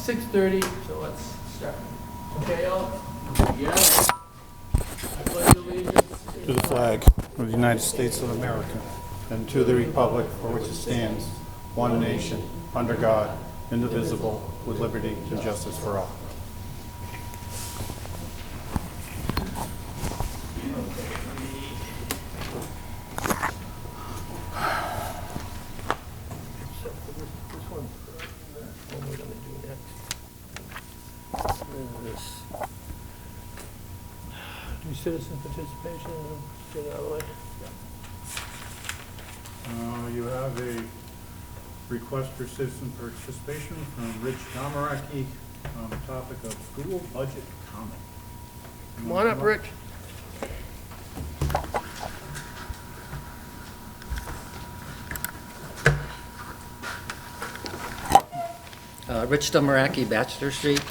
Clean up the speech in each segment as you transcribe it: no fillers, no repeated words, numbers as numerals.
6:30, so let's start. Okay, all? Yeah. I pledge allegiance To the flag of the United States of America and to the republic for which it stands, one nation, under God, indivisible, with liberty and justice for all. Citizen participation, get it out of the way. You have a request for citizen participation from Rich Domaraki on the topic of school budget comment. Come on up, Rich. Rich Domaraki, Bachelor Street.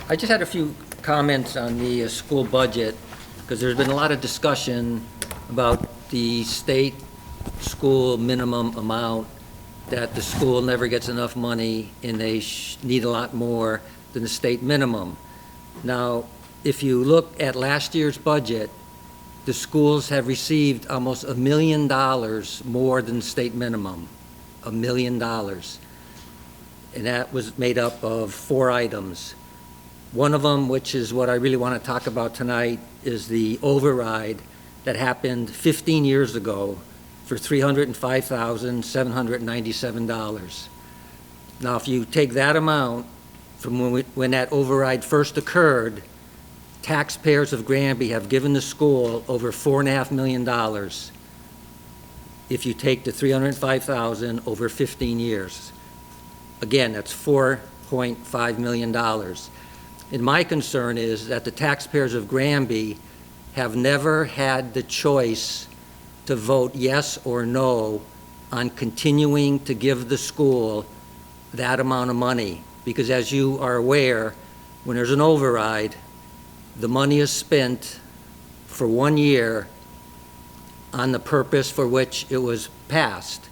I just had a few comments on the school budget because there's been a lot of discussion about the state school minimum amount, that the school never gets enough money and they need a lot more than the state minimum. Now, if you look at last year's budget, the schools have received almost $1 million more than the state minimum, $1 million. And that was made up of 4 items. One of them, which is what I really want to talk about tonight, is the override that happened 15 years ago for $305,797. Now, if you take that amount from when that override first occurred, taxpayers of Granby have given the school over $4.5 million. If you take the $305,000 over 15 years. Again, that's $4.5 million. And my concern is that the taxpayers of Granby have never had the choice to vote yes or no on continuing to give the school that amount of money. Because as you are aware, when there's an override, the money is spent for 1 year on the purpose for which it was passed.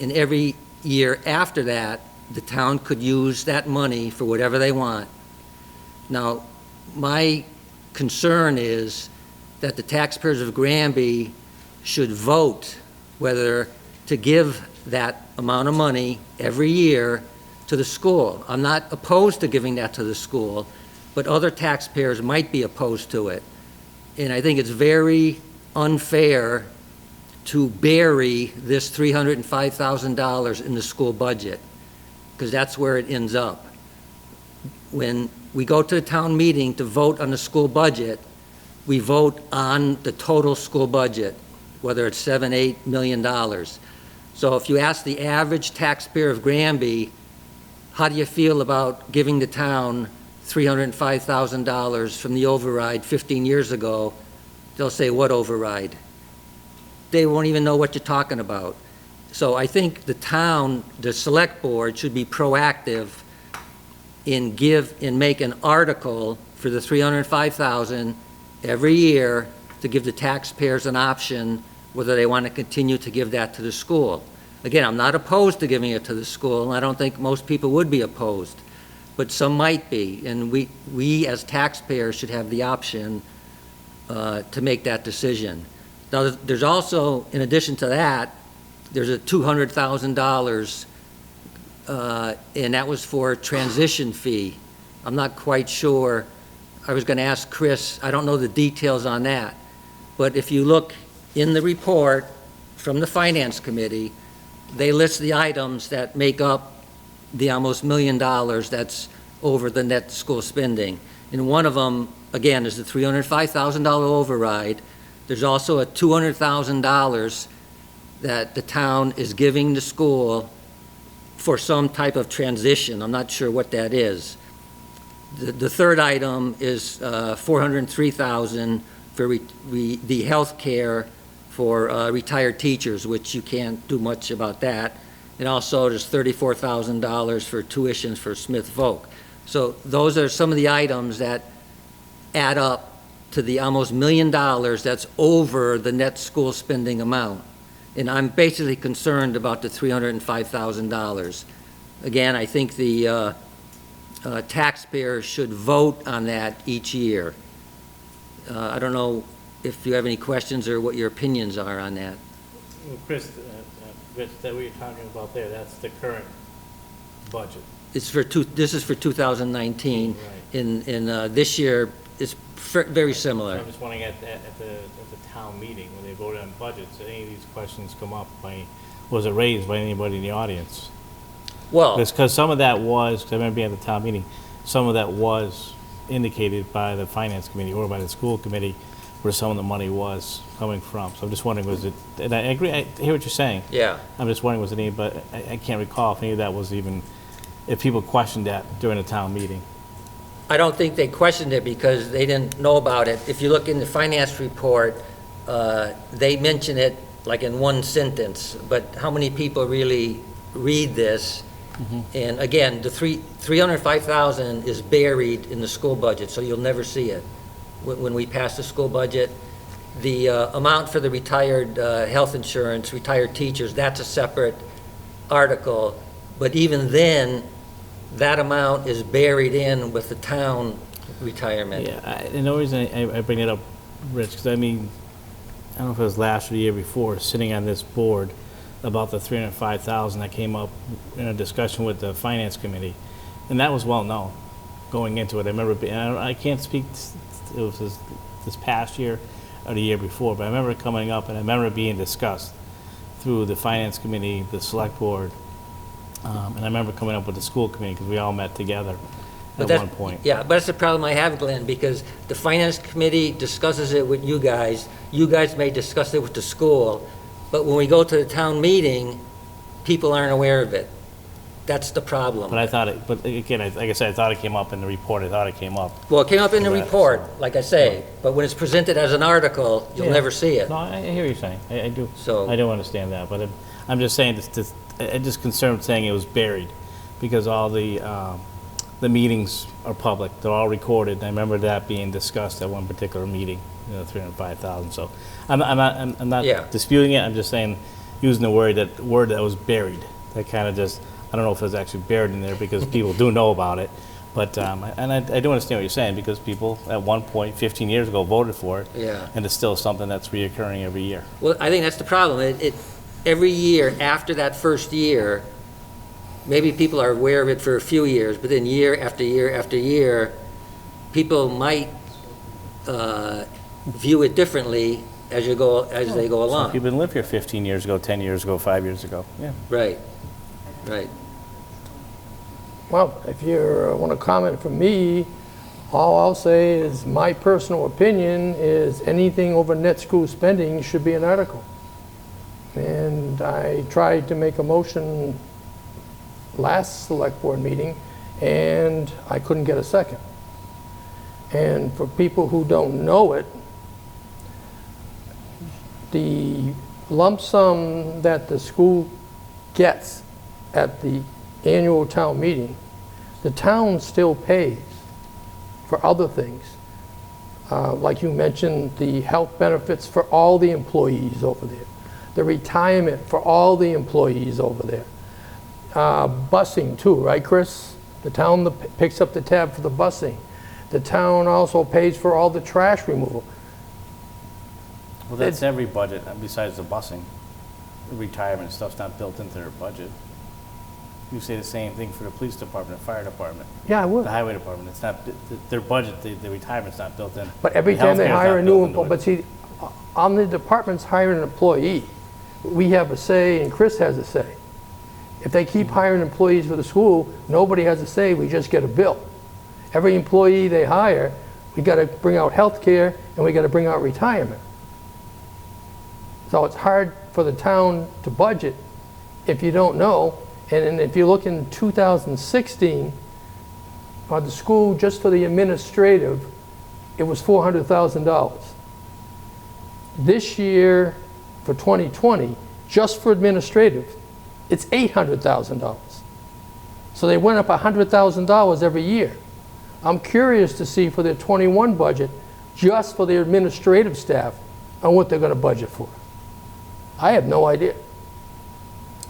And every year after that, the town could use that money for whatever they want. Now, my concern is that the taxpayers of Granby should vote whether to give that amount of money every year to the school. I'm not opposed to giving that to the school, but other taxpayers might be opposed to it. And I think it's very unfair to bury this $305,000 in the school budget, because that's where it ends up. When we go to the town meeting to vote on the school budget, we vote on the total school budget, whether it's $7, $8 million. So if you ask the average taxpayer of Granby, how do you feel about giving the town $305,000 from the override 15 years ago? They'll say, what override? They won't even know what you're talking about. So I think the town, the select board, should be proactive in make an article for the $305,000 every year to give the taxpayers an option whether they want to continue to give that to the school. Again, I'm not opposed to giving it to the school, and I don't think most people would be opposed, but some might be, and we as taxpayers should have the option to make that decision. Now, there's also, in addition to that, there's a $200,000, and that was for a transition fee. I'm not quite sure. I was going to ask Chris. I don't know the details on that. But if you look in the report from the Finance Committee, they list the items that make up the almost $1 million that's over the net school spending. And one of them, again, is the $305,000 override. There's also a $200,000 that the town is giving the school for some type of transition. I'm not sure what that is. The third item is $403,000 for the health care for retired teachers, which you can't do much about that. And also there's $34,000 for tuitions for Smith Voc. So those are some of the items that add up to the almost $1 million that's over the net school spending amount. And I'm basically concerned about the $305,000. Again, I think the taxpayers should vote on that each year. I don't know if you have any questions or what your opinions are on that. Well, Chris, Rich, that what you're talking about there, that's the current budget. This is for 2019. Right. In this year, it's very So similar. I'm just wondering at the town meeting, when they voted on budgets, did any of these questions come up was it raised by anybody in the audience? Well, Because some of that was, 'cause I remember being at the town meeting, some of that was indicated by the finance committee or by the school committee where some of the money was coming from. So I'm just wondering, was it, and I agree, I hear what you're saying. yeah. I'm just wondering, was it any, but I can't recall if any of that was even, if people questioned that during a town meeting. I don't think they questioned it because they didn't know about it. If you look in the finance report, they mention it like in one sentence, but how many people really read this? And again, the $305,000 is buried in the school budget, so you'll never see it. When we pass the school budget, the amount for the retired health insurance, retired teachers, that's a separate article. But even then, that amount is buried in with the town retirement. Yeah, and the reason I bring it up, Rich, because I mean, I don't know if it was last or the year before, sitting on this board about the $305,000 that came up in a discussion with the finance committee, and that was well known going into it. I remember, I can't speak, it was this past year or the year before, but I remember it coming up, and I remember it being discussed through the finance committee, the select board, and I remember coming up with the school committee because we all met together at one point. Yeah, but that's the problem I have, Glenn, because the finance committee discusses it with you guys may discuss it with the school, but when we go to the town meeting, people aren't aware of it. That's the problem. But I thought it, but again, like I said, I thought it came up in the report, I thought it came up. Well, it came up in the Right, report, so- like I say, but when it's presented as an article, you'll Yeah. never see it. No, I hear what you're saying, I do. So- I do understand that, but I'm just saying, I'm just concerned saying it was buried, because all the meetings are public, they're all recorded, and I remember that being discussed at one particular meeting, 305,000, so I'm not Yeah. disputing it, I'm just saying, using the word that was buried, that kind of just, I don't know if it was actually buried in there, because people do know about it, but, and I do understand what you're saying, because people at one point, 15 years ago, voted for it, Yeah. and it's still something that's reoccurring every year. Well, I think that's the problem. Every year after that first year, maybe people are aware of it for a few years, but then year after year after year, people might view it differently as they go Some along. people didn't live here 15 years ago, 10 years ago, 5 years ago. Yeah. Right, right. Well, if you want to comment from me, all I'll say is my personal opinion is anything over net school spending should be an article. And I tried to make a motion last select board meeting, and I couldn't get a second. And for people who don't know it, the lump sum that the school gets at the annual town meeting, the town still pays for other things. Like you mentioned, the health benefits for all the employees over there, the retirement for all the employees over there. Busing too, right, Chris? The town picks up the tab for the busing. The town also pays for all the trash removal. Well, that's every budget besides the busing. The retirement stuff's not built into their budget. You say the same thing for the police department, fire department, Yeah, I would. the highway department. It's not, their budget, the retirement's not built in. But every The time they healthcare's hire not a new built into employee, it. but see, on the department's hiring an employee, we have a say and Chris has a say. If they keep hiring employees for the school, nobody has a say, we just get a bill. Every employee they hire, we gotta bring out health care and we gotta bring out retirement. So it's hard for the town to budget if you don't know. And then if you look in 2016, the school, just for the administrative, it was $400,000. This year, for 2020, just for administrative, it's $800,000. So they went up $100,000 every year. I'm curious to see for their 21 budget, just for their administrative staff, and what they're going to budget for. I have no idea.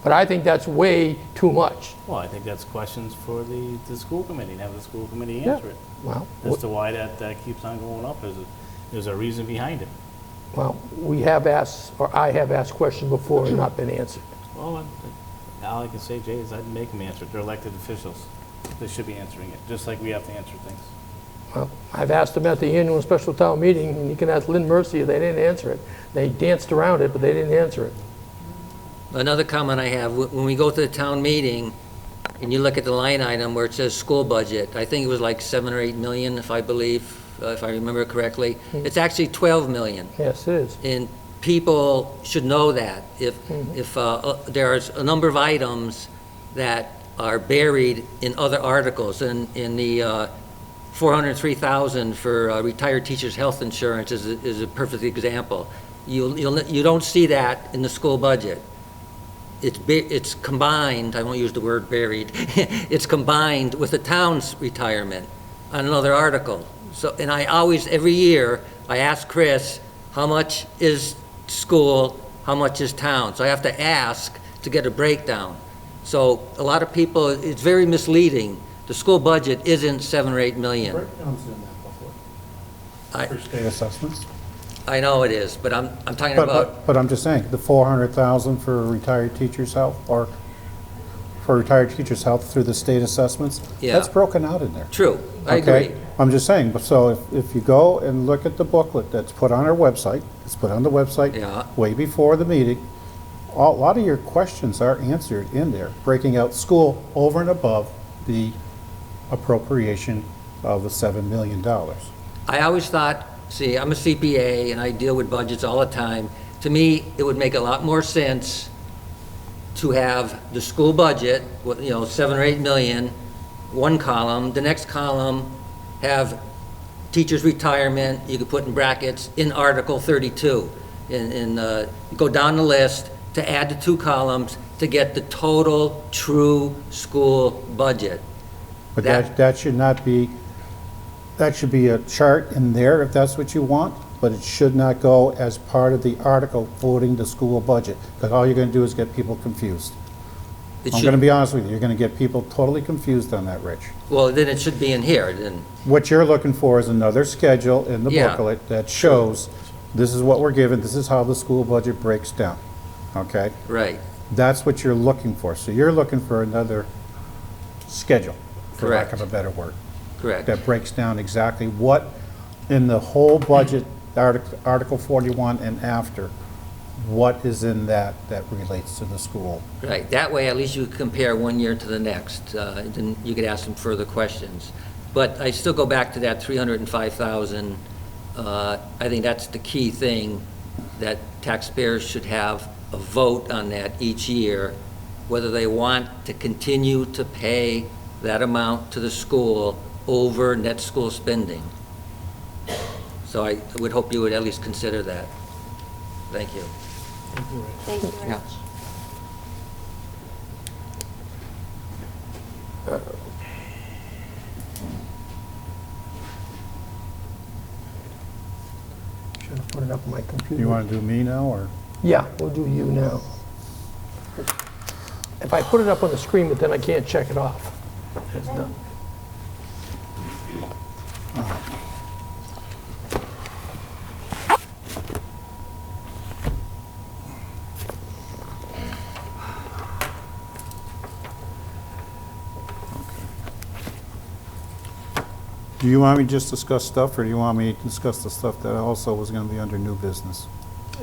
But I think that's way too much. Well, I think that's questions for the school committee, and have the school committee Yeah. answer it. Well, As to why that keeps on going up, there's a reason behind it. well, we have asked, or I have asked questions before and not been answered. Well, all I can say, Jay, is I'd make them answer it. They're elected officials. They should be answering it, just like we have to answer things. Well, I've asked them at the annual special town meeting, and you can ask Lynn Mercier, they didn't answer it. They danced around it, but they didn't answer it. Another comment I have, when we go to the town meeting, and you look at the line item where it says school budget, I think it was like 7 or 8 million, if I remember correctly. It's actually 12 million. Yes, it is. And people should know that. If there's a number of items that are buried in other articles, and in the 403,000 for retired teachers' health insurance is a perfect example. You don't see that in the school budget. It's combined, I won't use the word buried, it's combined with the town's retirement on another article. So, and I always, every year, I ask Chris, how much is school, how much is town? So I have to ask to get a breakdown. So a lot of people, it's very misleading. The school budget isn't 7 or 8 million. Breakdowns in that before. I- For state assessments. I know it is, but I'm talking about, But I'm just saying, the 400,000 for retired teachers' health, or for retired teachers' health through the state assessments, Yeah. that's broken out in there. true, I Okay? agree. I'm just saying, but so if you go and look at the booklet that's put on our website, it's put on the website Yeah. way before the meeting, a lot of your questions are answered in there, breaking out school over and above the appropriation of the $7 million. I always thought, see, I'm a CPA and I deal with budgets all the time. To me, it would make a lot more sense to have the school budget, 7 or 8 million, one column, the next column have teachers' retirement, you could put in brackets, in Article 32. And go down the list to add the 2 columns to get the total true school budget. But That- that should not be, that should be a chart in there if that's what you want, but it should not go as part of the article voting the school budget, because all you're going to do is get people confused. It I'm should- going to be honest with you, you're going to get people totally confused on that, Rich. Well, then it should be in here, then. What you're looking for is another schedule in the Yeah. booklet that shows this is what we're given, this is how the school budget breaks down, okay? Right, That's what you're looking for. So you're looking for another schedule, for lack of a Correct. better word, correct. that breaks down exactly what in the whole budget, Article 41 and after, what is in that relates to the school. Right, that way at least you could compare one year to the next, then you could ask them further questions. But I still go back to that 305,000. I think that's the key thing, that taxpayers should have a vote on that each year, whether they want to continue to pay that amount to the school over net school spending. So I would hope you would at least consider that. Thank you. Thank you, Yeah. Rich. Should have put it up on my computer. You want to do me now, or? Yeah, we'll do you now. If I put it up on the screen, but then I can't check it off. It's done. Do you want me to just discuss stuff, or do you want me to discuss the stuff that also was going to be under new business?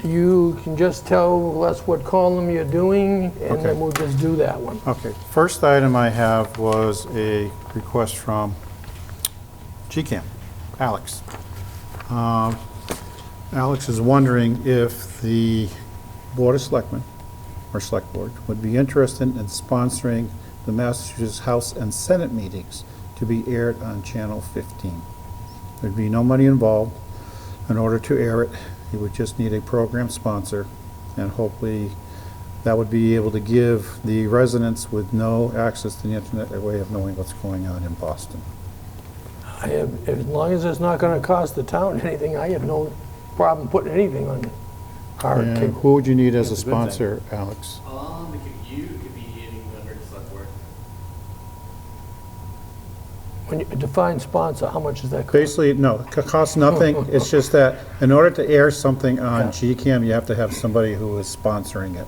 You can just tell us what column you're doing, and Okay. then we'll just do that one. Okay, first item I have was a request from GCAM, Alex. Alex is wondering if the Board of Selectmen, or Select Board, would be interested in sponsoring the Massachusetts House and Senate meetings to be aired on Channel 15. There'd be no money involved. In order to air it, you would just need a program sponsor, and hopefully that would be able to give the residents with no access to the internet a way of knowing what's going on in Boston. I have, as long as it's not gonna cost the town anything, I have no problem putting anything on our And cable. who would you need as a That's a good thing. sponsor, Alex? If you When you define sponsor, how much does that cost? Basically, no, it costs nothing. It's just that in order to air something on GCAM, you have to have somebody who is sponsoring it.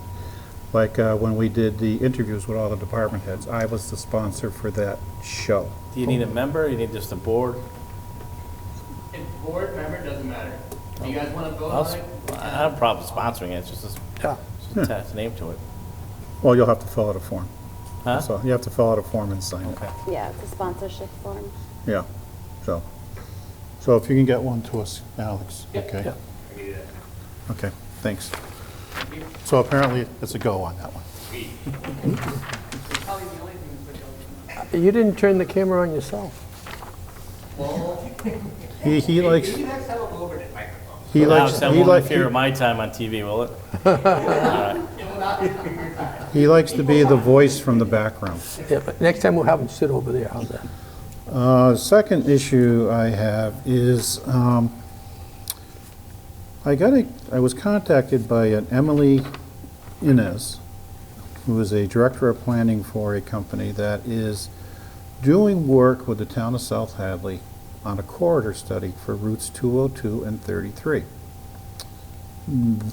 Like when we did the interviews with all the department heads, I was the sponsor for that show. Do you need a member, you need just a board? If board member, doesn't matter. Do you guys want to vote I'll on s- it? I have a problem sponsoring it, it's just Yeah. attach a name to it. Well, you'll have to fill out a form. Huh? So you have to fill out a form and sign it. Okay. Yeah, it's a sponsorship form. Yeah, so if you can get one to us, Alex, okay? Yeah. I can do that. Okay, thanks. So apparently, it's a go on that one. Probably the only thing that's like, You didn't turn the camera on yourself. well, He likes, maybe next time I'll go over to microphone. he likes, Alex, that he won't likes, interfere with my time on TV, will it? It will not be for your time. he likes to be the voice from the background. Yeah, but next time we'll have them sit over there, how's that? Second issue I have is, I was contacted by an Emily Inez, who is a director of planning for a company that is doing work with the town of South Hadley on a corridor study for routes 202 and 33.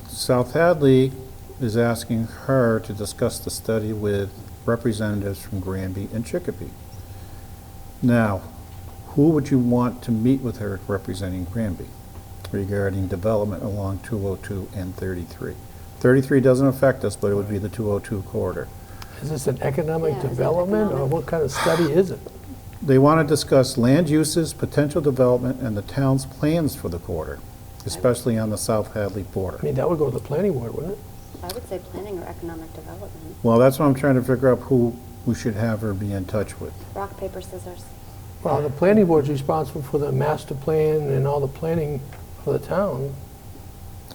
South Hadley is asking her to discuss the study with representatives from Granby and Chicopee. Now, who would you want to meet with her representing Granby regarding development along 202 and 33? 33 doesn't affect us, but it would be the 202 corridor. Is this an economic Yeah, it's an development, or economic- what kind of study is it? They want to discuss land uses, potential development, and the town's plans for the corridor, especially on the South Hadley border. I mean, that would go to the planning board, wouldn't it? I would say planning or economic development. Well, that's what I'm trying to figure out who we should have her be in touch with. Rock, paper, scissors. Well, the planning board's responsible for the master plan and all the planning for the town.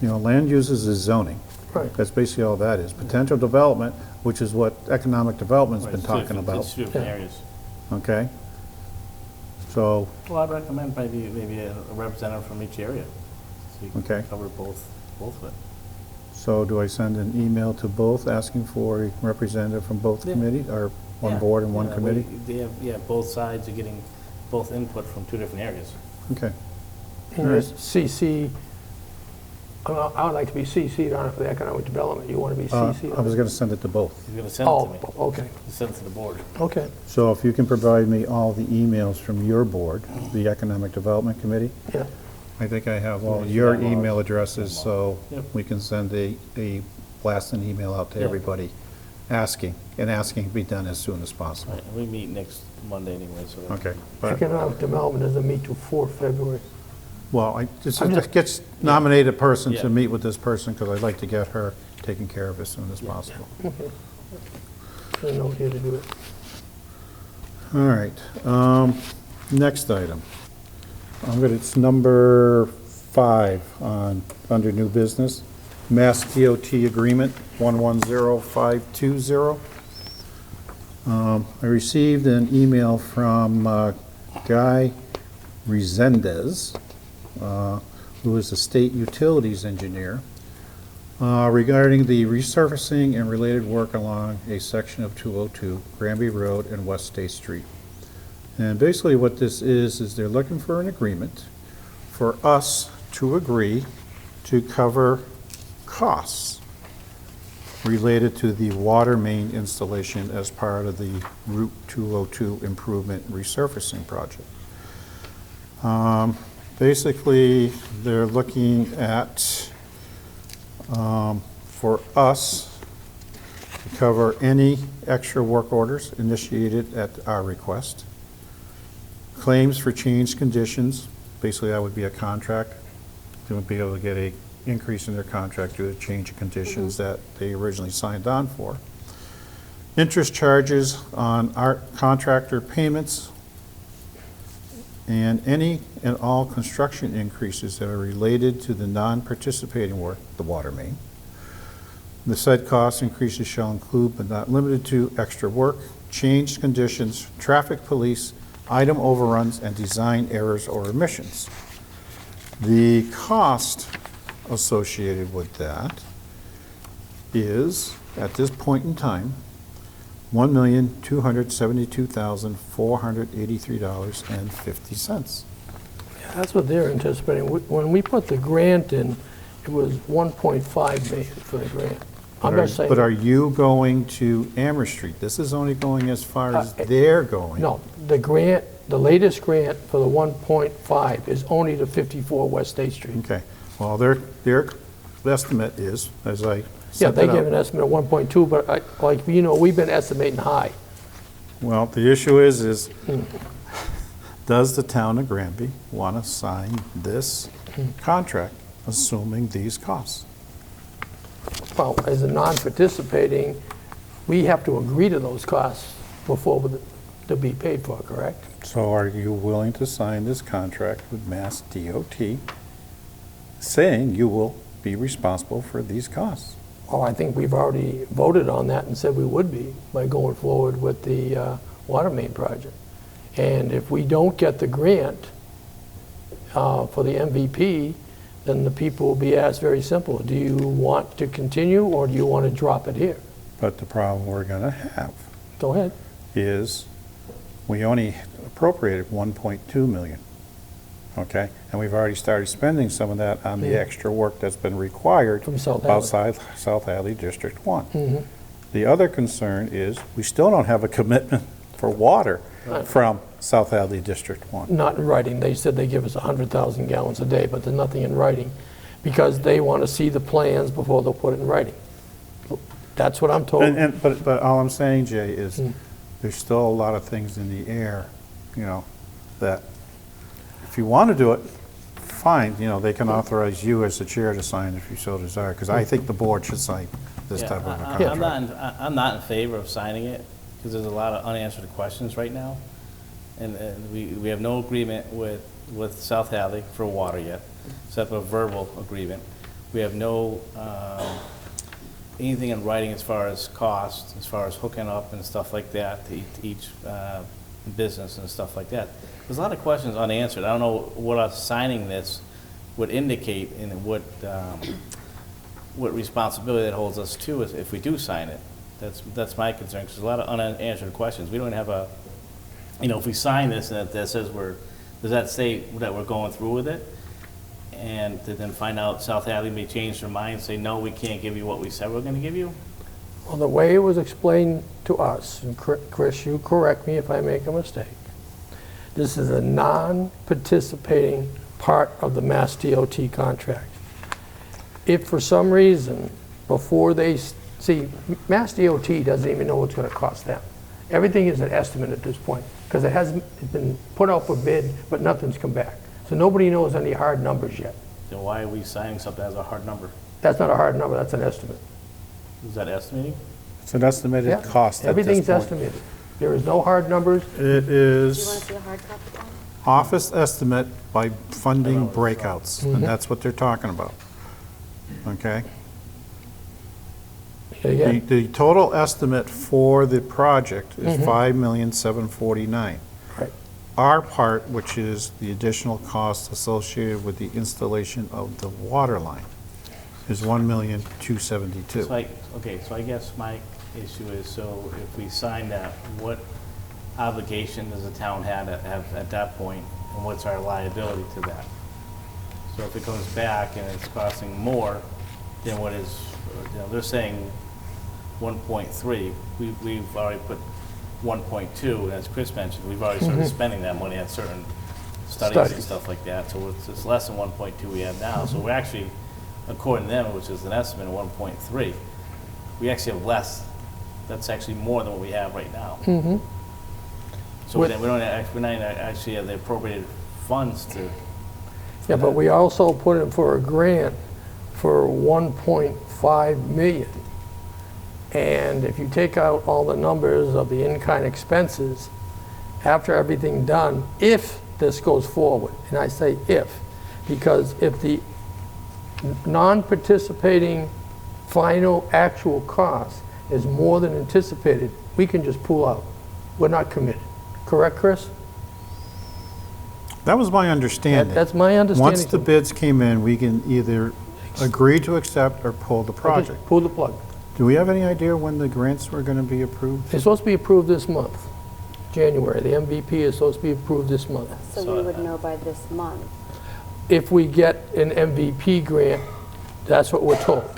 You know, land uses is zoning. Right. That's basically all that is. Potential development, which is what economic development's been Right, it's talking different- about, It's two different Yeah. areas. okay? So, Well, I'd recommend maybe a representative from each area, so you Okay. can cover both of it. so do I send an email to both asking for a representative from both Yeah. committees, or one Yeah. board and one Yeah, committee? They have, yeah, both sides are getting both input from two different areas. Okay, And there's CC, I would like to be CC'd on it for the economic development. You want to be CC'd I on was it? gonna send it to both. He's gonna send it to me. Oh, okay, Send it to the board. okay, So if you can provide me all the emails from your board, the Economic Development Committee, yeah. I think I have all Yeah, your you have all- email addresses, so Yep. we can send a blast and email out to Yeah. everybody asking to be done as soon as possible. Right, we meet next Monday anyway, so. that- Okay. But, Economic development doesn't meet till 4 February. well, I just, I'm it just- gets nominated person Yeah. to meet with this person, because I'd like to get her taken care of as soon as possible. There's no here to do it. All right, next item. It's number 5 under new business. Mass DOT Agreement 110520. I received an email from Guy Resendez, who is a state utilities engineer, regarding the resurfacing and related work along a section of 202 Granby Road and West State Street. And basically what this is they're looking for an agreement for us to agree to cover costs related to the water main installation as part of the Route 202 improvement resurfacing project. Basically, they're looking at, for us to cover any extra work orders initiated at our request, claims for changed conditions, basically that would be a contract. They would be able to get a increase in their contract due to change of conditions that they originally signed on for. Interest charges on our contractor payments, and any and all construction increases that are related to the non-participating work, the water main. The said cost increases shall include but not limited to extra work, changed conditions, traffic police, item overruns, and design errors or omissions. The cost associated with that is, at this point in time, $1,272,483.50. That's what they're anticipating. When we put the grant in, it was 1.5 million for the grant. I'm not saying. But are you going to Amherst Street? This is only going as far as they're going. No, the grant, the latest grant for the 1.5 is only to 54 West State Street. Okay, well, their estimate is, as I Yeah, set they it gave an up. estimate of 1.2, but like, you know, we've been estimating high. Well, the issue is does the town of Granby want to sign this contract, assuming these costs? Well, as a non-participating, we have to agree to those costs before to be paid for, correct? So are you willing to sign this contract with Mass DOT, saying you will be responsible for these costs? Well, I think we've already voted on that and said we would be by going forward with the water main project. And if we don't get the grant for the MVP, then the people will be asked very simple, do you want to continue or do you want to drop it here? But the problem we're going to have Go ahead. is we only appropriated 1.2 million, okay? And we've already started spending some of that on the extra work that's been required From South Hadley. outside South Hadley District 1. Mhm. The other concern is we still don't have a commitment for water from South Hadley District 1. Not in writing. They said they give us 100,000 gallons a day, but there's nothing in writing because they want to see the plans before they'll put it in writing. That's what I'm told. But all I'm saying, Jay, is there's still a lot of things in the air, you know, that if you want to do it, fine, you know, they can authorize you as the chair to sign if you so desire, because I think the board should sign this Yeah, type of a I'm contract. I'm not in favor of signing it, because there's a lot of unanswered questions right now. And we have no agreement with South Hadley for water yet, except a verbal agreement. We have no, anything in writing as far as cost, as far as hooking up and stuff like that to each business and stuff like that. There's a lot of questions unanswered. I don't know what us signing this would indicate and what responsibility that holds us to if we do sign it. That's my concern, because there's a lot of unanswered questions. We don't have a, you know, if we sign this and that says does that say that we're going through with it? And to then find out South Hadley may change their mind and say, no, we can't give you what we said we're gonna give you? Well, the way it was explained to us, and Chris, you correct me if I make a mistake, this is a non-participating part of the Mass DOT contract. If for some reason, before they, see, Mass DOT doesn't even know what's going to cost them. Everything is an estimate at this point, because it hasn't been put out for bid, but nothing's come back. So nobody knows any hard numbers yet. Then why are we signing something as a hard number? That's not a hard number, that's an estimate. Is that estimating? It's an estimated Yeah. cost at this Everything's point. estimated. There is no hard numbers. It Do you want is to see a hard copy, Tom? office estimate by funding breakouts, and that's what they're talking about, okay? Again, The total estimate for the project is $5,749,000. right. Our part, which is the additional cost associated with the installation of the water line, is $1,272,000. So I guess my issue is, so if we sign that, what obligation does the town have at that point, and what's our liability to that? So if it comes back and it's costing more than what is, you know, they're saying 1.3, we've already put 1.2, and as Chris mentioned, we've already started spending that money on certain studies and Studies. stuff like that, so it's less than 1.2 we have now, so we're actually, according to them, which is an estimate of 1.3, we actually have less, that's actually more than what we have right now. So we With- don't actually have the appropriated funds to. Yeah, but we also put in for a grant for 1.5 million. And if you take out all the numbers of the in-kind expenses, after everything done, if this goes forward, and I say if, because if the non-participating final actual cost is more than anticipated, we can just pull out. We're not committed. Correct, Chris? That was my understanding. That's my understanding. Once the too. bids came in, we can either agree to accept or pull the Just project. pull the plug. Do we have any idea when the grants were going to be approved? It's supposed to be approved this month, January. The MVP is supposed to be approved this month. So we would know by this month. If we get an MVP grant, that's what we're told.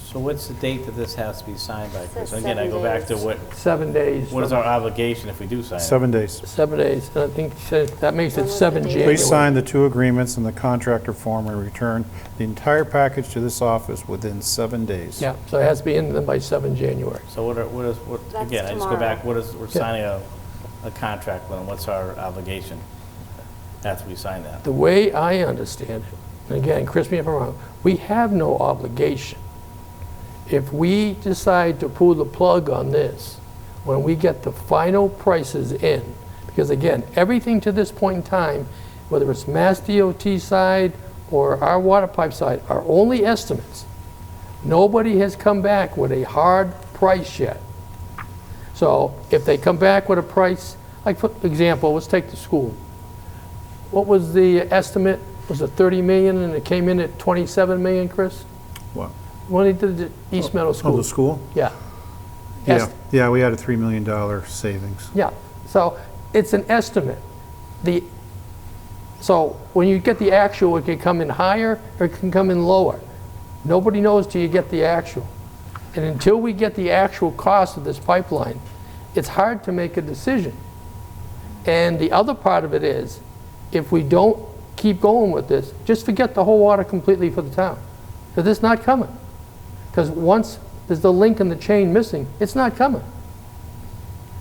So what's the date that this has to be signed by, Chris? Says Again, I go 7 back to days. what 7 days. is our obligation if we do sign it? 7 days. 7 days, and I think that makes When it was 7 the date? January. Please sign the 2 agreements and the contractor form and return the entire package to this office within 7 days. Yeah, so it has to be in them by 7 January. So what That's again, I just go back, tomorrow. we're signing a contract with them, what's our obligation after we sign that? The way I understand it, and again, correct me if I'm wrong, we have no obligation. If we decide to pull the plug on this, when we get the final prices in, because again, everything to this point in time, whether it's Mass DOT side or our water pipe side, are only estimates. Nobody has come back with a hard price yet. So if they come back with a price, like for example, let's take the school. What was the estimate? Was it 30 million and it came in at 27 million, Chris? What? When they did the East Meadow Oh, School? the school? Yeah. Yeah, yeah, we had a $3 million savings. Yeah, so it's an estimate. So when you get the actual, it can come in higher or it can come in lower. Nobody knows till you get the actual. And until we get the actual cost of this pipeline, it's hard to make a decision. And the other part of it is, if we don't keep going with this, just forget the whole water completely for the town. Because it's not coming. Because once there's the link in the chain missing, it's not coming.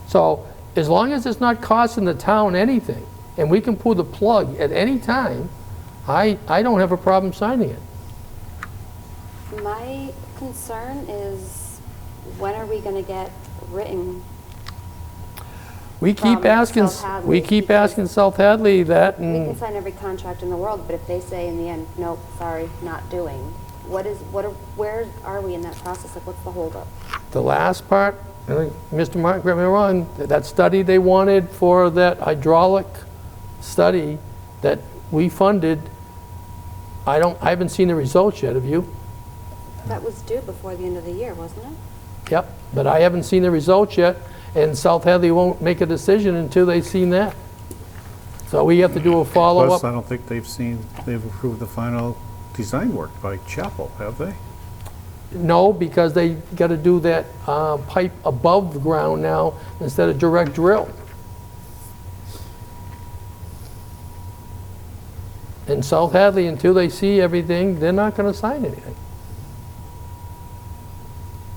So as long as it's not costing the town anything, and we can pull the plug at any time, I don't have a problem signing it. My concern is, when are we going to get written? We keep From asking, South Hadley, we keep because- asking South Hadley that, We can and sign every contract in the world, but if they say in the end, nope, sorry, not doing, where are we in that process? Like, what's the holdup? the last part, Mr. Mark, correct me if I'm wrong, that study they wanted for that hydraulic study that we funded, I haven't seen the results yet, have you? That was due before the end of the year, wasn't it? Yep, but I haven't seen the results yet, and South Hadley won't make a decision until they've seen that. So we have to do a Plus, I follow-up. don't think they've approved the final design work by Chapel, have they? No, because they got to do that pipe above the ground now instead of direct drill. And South Hadley, until they see everything, they're not going to sign anything.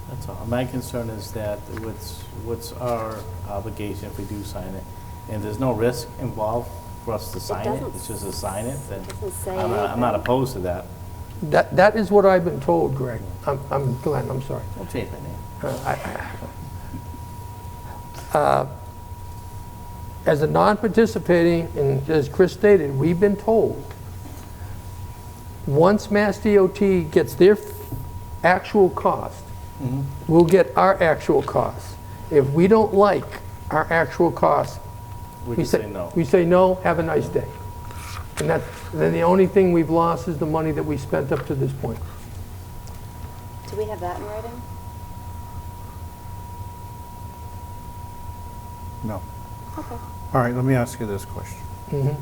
That's all. My concern is that what's our obligation if we do sign it? And there's no risk involved for us to sign it, doesn't it's just to sign it, then doesn't say I'm not anything. opposed to that. That is what I've been told, Greg. I'm Glenn, I'm sorry. Don't change my name. As a non-participating, and as Chris stated, we've been told, once Mass DOT gets their actual cost, we'll get our actual cost. If we don't like our actual cost, We can say no. we say no, have a nice day. And then the only thing we've lost is the money that we spent up to this point. Do we have that in writing? No. Okay. All right, let me ask you this question. Mhm.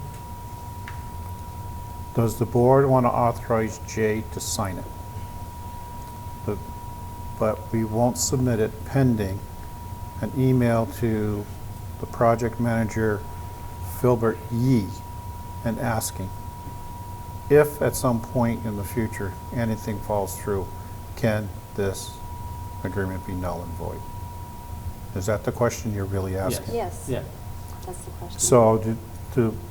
Does the board want to authorize Jay to sign it? But we won't submit it pending an email to the project manager, Filbert Yee, and asking if at some point in the future anything falls through, can this agreement be null and void? Is that the question you're really asking? Yes. Yeah. That's the question. So,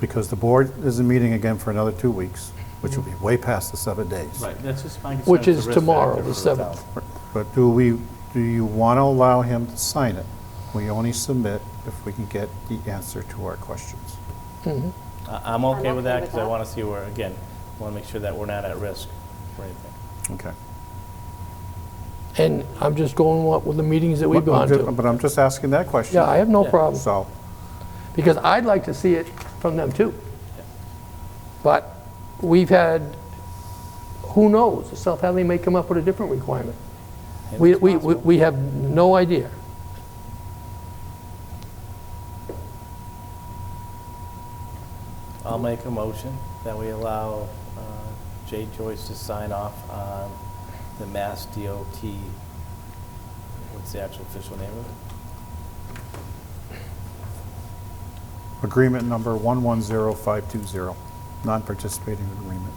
because the board isn't meeting again for another 2 weeks, which will be way past the 7 days. Right, that's just my concern. Which It's a is risk tomorrow, factor the for town. 7th. But do you want to allow him to sign it? We only submit if we can get the answer to our questions. I'm okay with that with because I that. want to see where, again, want to make sure that we're not at risk for anything. Okay. And I'm just going with the meetings that we've gone to. But I'm just asking that question. Yeah, I have no Yeah. problem, So, because I'd like to see it from them too. But we've had, who knows, South Hadley may come up with a different requirement. We have no idea. I'll make a motion that we allow Jay Joyce to sign off on the Mass DOT, what's the actual official name of it? Agreement number 110520, non-participating agreement.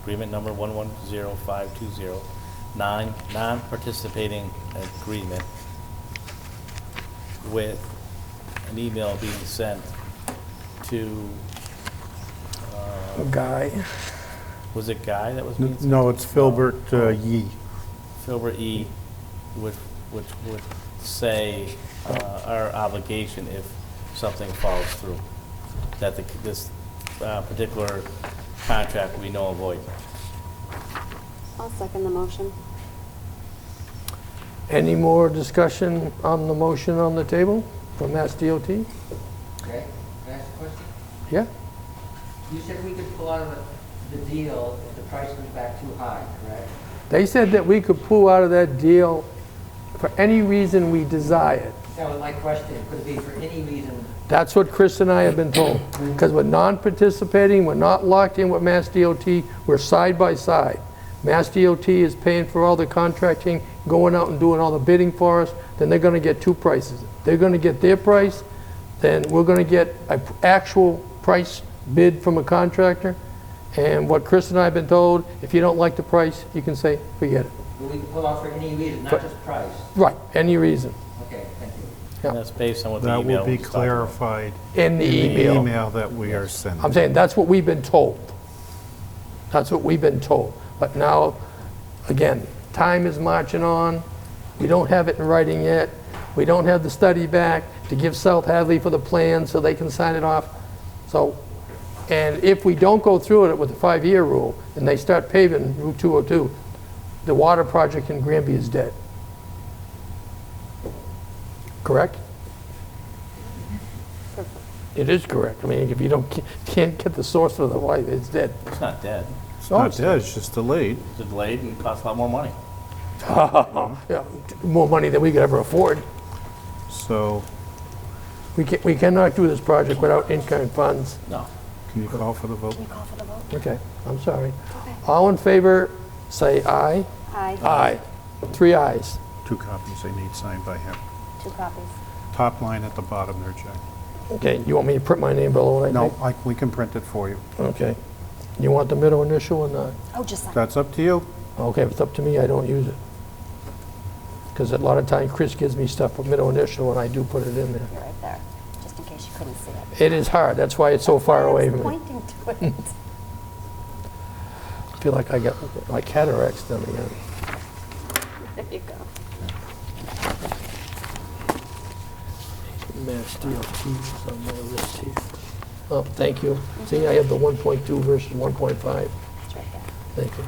Agreement number 110520, non-participating agreement with an email being sent to, Guy. was it Guy that was being sent? No, it's Filbert Yee. Filbert E., which would say our obligation if something falls through, that this particular contract will be null and void. I'll second the motion. Any more discussion on the motion on the table from Mass DOT? Okay, can I ask a question? Yeah? You said we could pull out of the deal if the price comes back too high, correct? They said that we could pull out of that deal for any reason we desired. That was my question. Could it be for any reason? That's what Chris and I have been told. Because we're non-participating, we're not locked in with Mass DOT, we're side by side. Mass DOT is paying for all the contracting, going out and doing all the bidding for us, then they're gonna get two prices. They're gonna get their price, then we're gonna get an actual price bid from a contractor. And what Chris and I have been told, if you don't like the price, you can say, forget it. Well, we could pull off for any reason, not just price. Right, any reason. Okay, thank you. Yeah. And that's based on what the That email will be was talking about. clarified In the email. email that we are sending. I'm saying, that's what we've been told. That's what we've been told. But now, again, time is marching on. We don't have it in writing yet. We don't have the study back to give South Hadley for the plan so they can sign it off. So, and if we don't go through it with the 5-year rule and they start paving Route 202, the water project in Granby is dead. Correct? It is correct. I mean, if you can't get the source of the water, it's dead. It's not dead. It's not dead, it's just delayed. It's delayed and costs a lot more money. Yeah, more money than we could ever afford. So, We cannot do this project without in-kind funds. No. can you call for the vote? Can you call for the vote? Okay, I'm sorry. Okay. All in favor, say aye. Aye. Aye. 3 ayes. 2 copies they need signed by him. 2 copies. Top line at the bottom there, Jack. Okay, you want me to print my name below what I No, think? we can print it for you. Okay. You want the middle initial or not? Oh, just sign. That's up to you. Okay, if it's up to me, I don't use it. Because a lot of times Chris gives me stuff with middle initial and I do put it in there. You're right there, just in case you couldn't see it. It is hard, that's why it's so far away from me. Pointing to it. I feel like I got my cataracts done again. There you go. Mass DOT is on my list here. Oh, thank you. See, I have the 1.2 versus 1.5. It's right there. Thank you.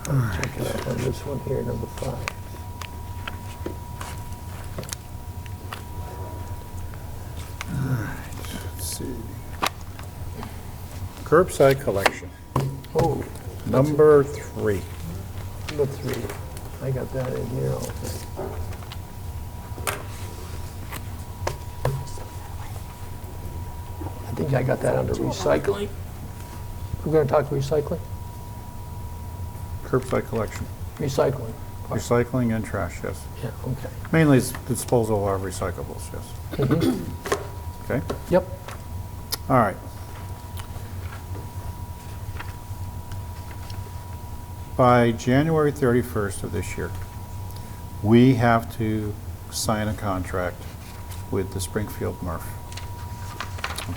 Check it out on this one here, number 5. Let's see. Curbside collection, Oh, number 3. number 3. I got that in here also. I think I got that under recycling. We're going to talk recycling? Curbside collection, Recycling. recycling and trash, yes. Yeah, okay. Mainly it's disposal of recyclables, yes. Okay, Yep. all right. By January 31st of this year, we have to sign a contract with the Springfield MRF.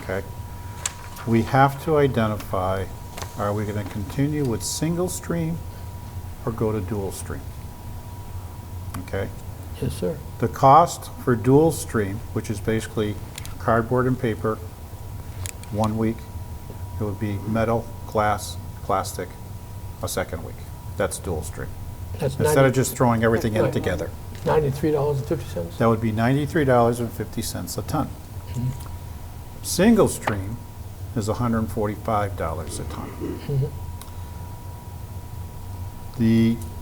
Okay? We have to identify, are we going to continue with single stream or go to dual stream? Okay? Yes, sir. The cost for dual stream, which is basically cardboard and paper, 1 week, it would be metal, glass, plastic, a second week. That's dual stream. That's Instead of just throwing everything in Right. together. $93.50. That would be $93.50 a ton. Single stream is $145 a ton.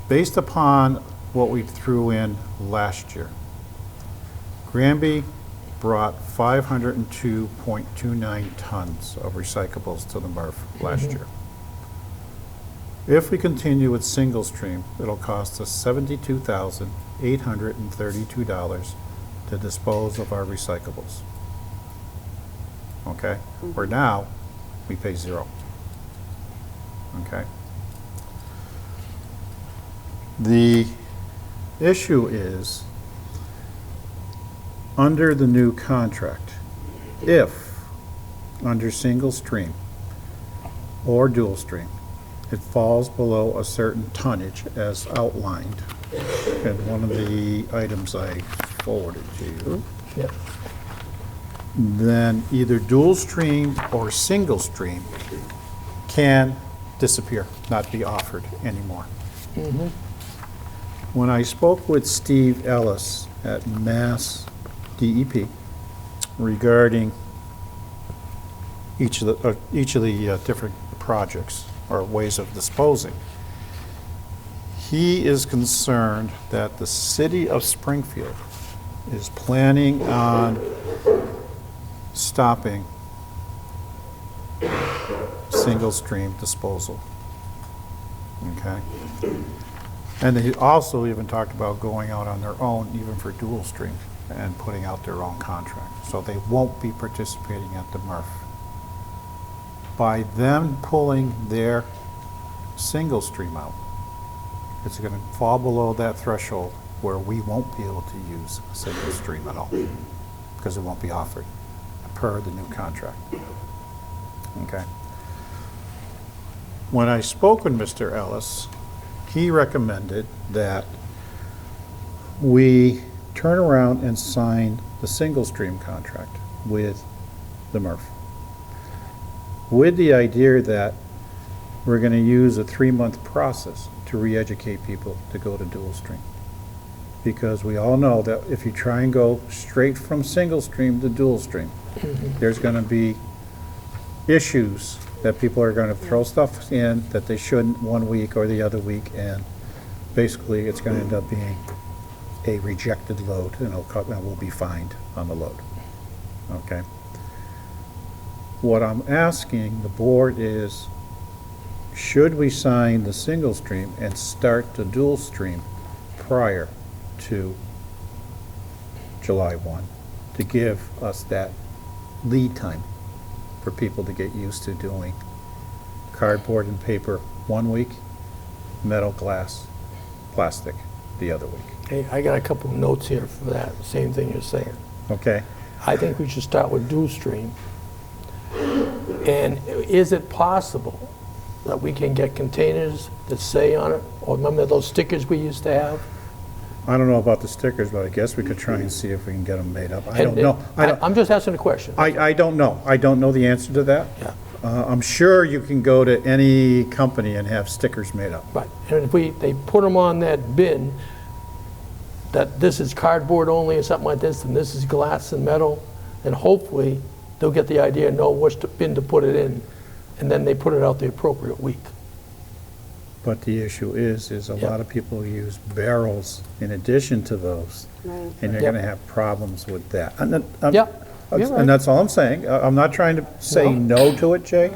Based upon what we threw in last year, Granby brought 502.29 tons of recyclables to the MRF last year. If we continue with single stream, it'll cost us $72,832 to dispose of our recyclables. Okay? Where now, we pay zero. Okay? The issue is, under the new contract, if, under single stream or dual stream, it falls below a certain tonnage as outlined in one of the items I forwarded to you, Yep. then either dual stream or single stream can disappear, not be offered anymore. When I spoke with Steve Ellis at Mass DEP regarding each of the different projects or ways of disposing, he is concerned that the city of Springfield is planning on stopping single stream disposal. Okay? And he also even talked about going out on their own, even for dual stream, and putting out their own contract. So they won't be participating at the MRF. By them pulling their single stream out, it's going to fall below that threshold where we won't be able to use single stream at all, because it won't be offered per the new contract. Okay. When I spoke with Mr. Ellis, he recommended that we turn around and sign the single stream contract with the MRF, with the idea that we're going to use a 3-month process to re-educate people to go to dual stream. Because we all know that if you try and go straight from single stream to dual stream, there's going to be issues that people are going to throw stuff in that they shouldn't one week or the other week, and basically it's going to end up being a rejected load, and we'll be fined on the load. Okay? What I'm asking the board is, should we sign the single stream and start the dual stream prior to July 1 to give us that lead time for people to get used to doing cardboard and paper 1 week, metal, glass, plastic the other week? Hey, I got a couple of notes here for that, same thing you're saying. Okay? I think we should start with dual stream. And is it possible that we can get containers that say on it, or remember those stickers we used to have? I don't know about the stickers, but I guess we could try and see if we can get them made up. I don't know. I'm just asking a question. I don't know. I don't know the answer to that. Yeah. I'm sure you can go to any company and have stickers made up. Right, and if they put them on that bin, that this is cardboard only or something like this, and this is glass and metal, then hopefully they'll get the idea, know which bin to put it in, and then they put it out the appropriate week. But the issue is a lot of people use barrels in addition to those, Right. and you're Yep. going to have problems with that. And Yeah, you're right. and that's all I'm saying. I'm not trying to say no to it, Jay.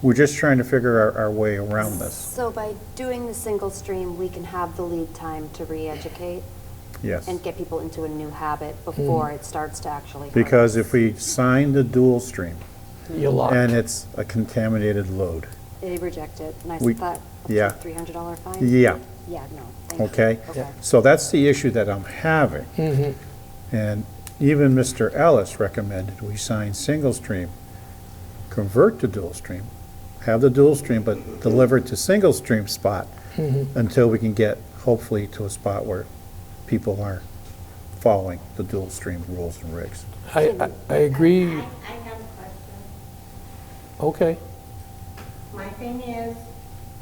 We're just trying to figure our way around this. So by doing the single stream, we can have the lead time to re-educate Yes. and get people into a new habit before it starts to actually hurt. Because if we sign the dual stream You're locked. and it's a contaminated load, They reject it, and I We- thought, yeah. up to $300 fine? yeah, Yeah, no. thank you. okay? Okay. So that's the issue that I'm having. And even Mr. Ellis recommended we sign single stream, convert to dual stream, have the dual stream, but deliver it to single stream spot until we can get, hopefully, to a spot where people are following the dual stream rules and regs. I agree, I have a question. okay. My thing is,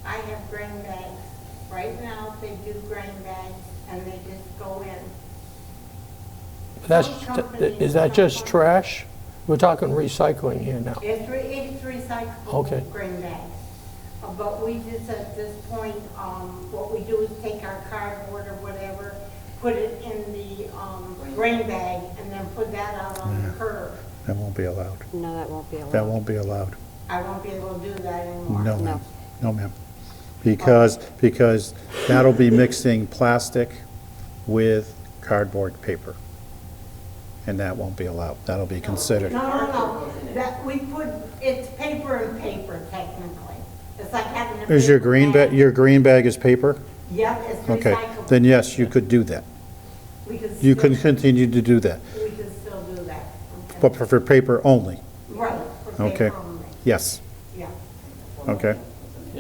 I have grain bags. Right now, they do grain bags, and they just go in. Is that just trash? We're talking recycling here now. It's recyclable Okay. green bags. But we just, at this point, what we do is take our cardboard or whatever, put it in the, green bag, and then put that out on the curb. That won't be allowed. No, that won't be allowed. That won't be allowed. I won't be able to do that anymore. No, No. ma'am. No, ma'am. Because that'll be mixing plastic with cardboard paper. And that won't be allowed. That'll be considered. No. That, we put, it's paper and paper technically. It's like having a. Is your paper green bag, your green bag is paper? Yep, it's Okay, recyclable. then yes, you could do that. We could You still- can continue to do that, We could still do that. Okay. but for paper only. Right, for Okay. paper only, Yes, yeah. okay.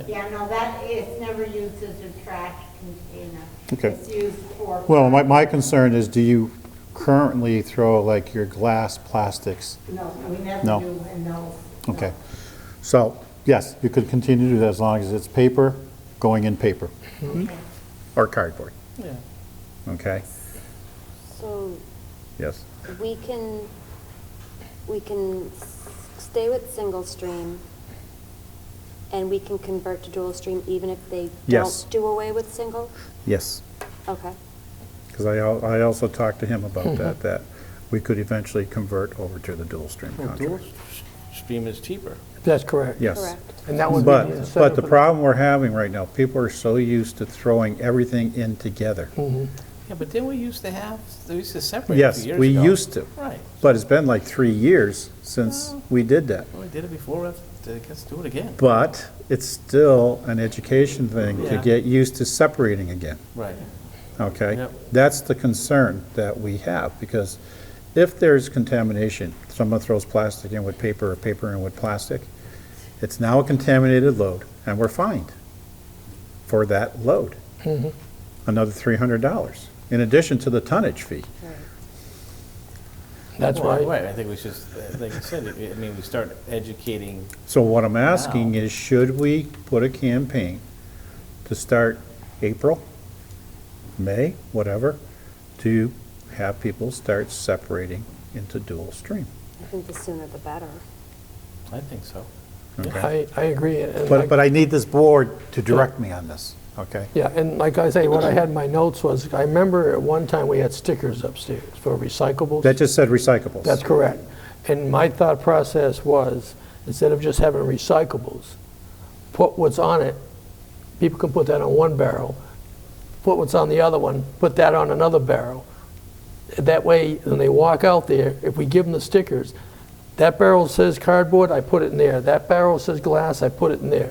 Yeah, no, that, it's never used as a trash container. Okay. It's used for. Well, my concern is, do you currently throw like your glass plastics? No, we never No. do, and no. Okay. So, yes, you could continue to do that as long as it's paper, going in paper, Okay. or cardboard, Yeah. okay? So Yes. we can stay with single stream, and we can convert to dual stream even if they Yes. don't do away with single? Yes, Okay. because I also talked to him about that we could eventually convert over to the dual stream Well, dual contract. stream is cheaper. That's correct. Yes. Correct. And that would be the But incentive. the problem we're having right now, people are so used to throwing everything in together. Yeah, but didn't we used to separate a few Yes, years we ago? used to, Right. but it's been like 3 years since we did that. Well, we did it before, let's do it again. But it's still an education thing to Yeah. get used to separating again, Right. okay? Yep. That's the concern that we have, because if there's contamination, someone throws plastic in with paper or paper in with plastic, it's now a contaminated load, and we're fined for that load. Another $300, in addition to the tonnage fee. That's Well, right. Right, I think we should, like you said, we start educating. So what I'm asking Wow. is, should we put a campaign to start April, May, whatever, to have people start separating into dual stream? I think the sooner the better. I think so. Okay. I agree. And But I need this board to direct me on this, okay? Yeah, and like I say, what I had in my notes was, I remember at one time we had stickers upstairs for recyclables. That just said recyclables. That's correct. And my thought process was, instead of just having recyclables, put what's on it, people can put that on one barrel, put what's on the other one, put that on another barrel. That way, when they walk out there, if we give them the stickers, that barrel says cardboard, I put it in there. That barrel says glass, I put it in there.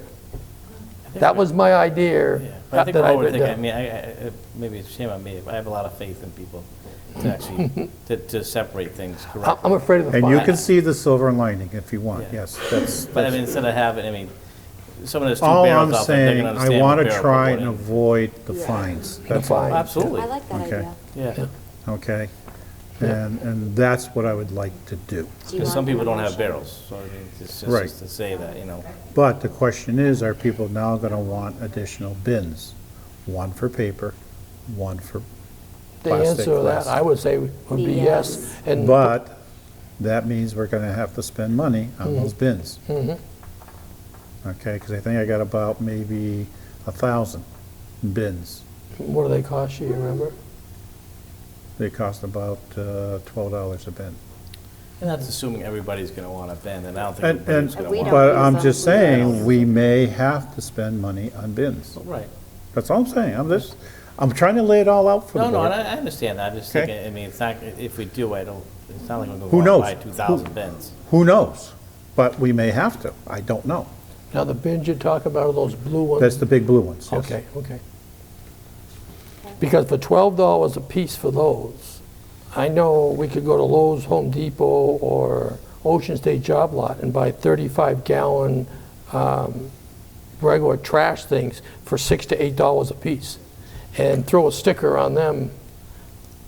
That was my idea. Yeah, but I think that we're I'd overthinking, written I down. mean, maybe it's a shame on me, but I have a lot of faith in people to actually, to separate things correctly. I'm afraid of the And you fire. can see the silver lining if you want, Yeah. yes, that's. But I mean, instead of having, someone has two All barrels I'm out there, they're saying, gonna I understand want what to barrel try to and put in. avoid the Yeah. fines, The that's all, fine. Absolutely. I like that Okay. idea. Yeah, okay? And that's what I would like to do. Do you because want some people an don't have motion? barrels, so I mean, it's Right. just to say that, But the question is, are people now going to want additional bins? One for paper, one for The plastic, answer to that, glass. I would say, would be yes. Yes. And But that means we're going to have to spend money on those bins. Mhm. Okay, because I think I got about maybe 1,000 bins. What do they cost you, remember? They cost about $12 a bin. and that's assuming everybody's gonna want a bin, and I don't think And, everybody's gonna we want. don't but use I'm them. just saying, we may have to spend money on bins. Right. That's all I'm saying. I'm trying to lay it all out for the No, no, board. and I understand that, I'm just Okay. thinking, I mean, it's not, if we do, it's not like we're gonna Who go out knows? and buy 2,000 bins. Who knows? But we may have to. I don't know. Now, the bins you're talking about are those blue ones? That's the big blue ones, yes. Okay, okay. Because for $12 a piece for those, I know we could go to Lowe's, Home Depot, or Ocean State Job Lot and buy 35-gallon regular trash things for $6 to $8 a piece, and throw a sticker on them.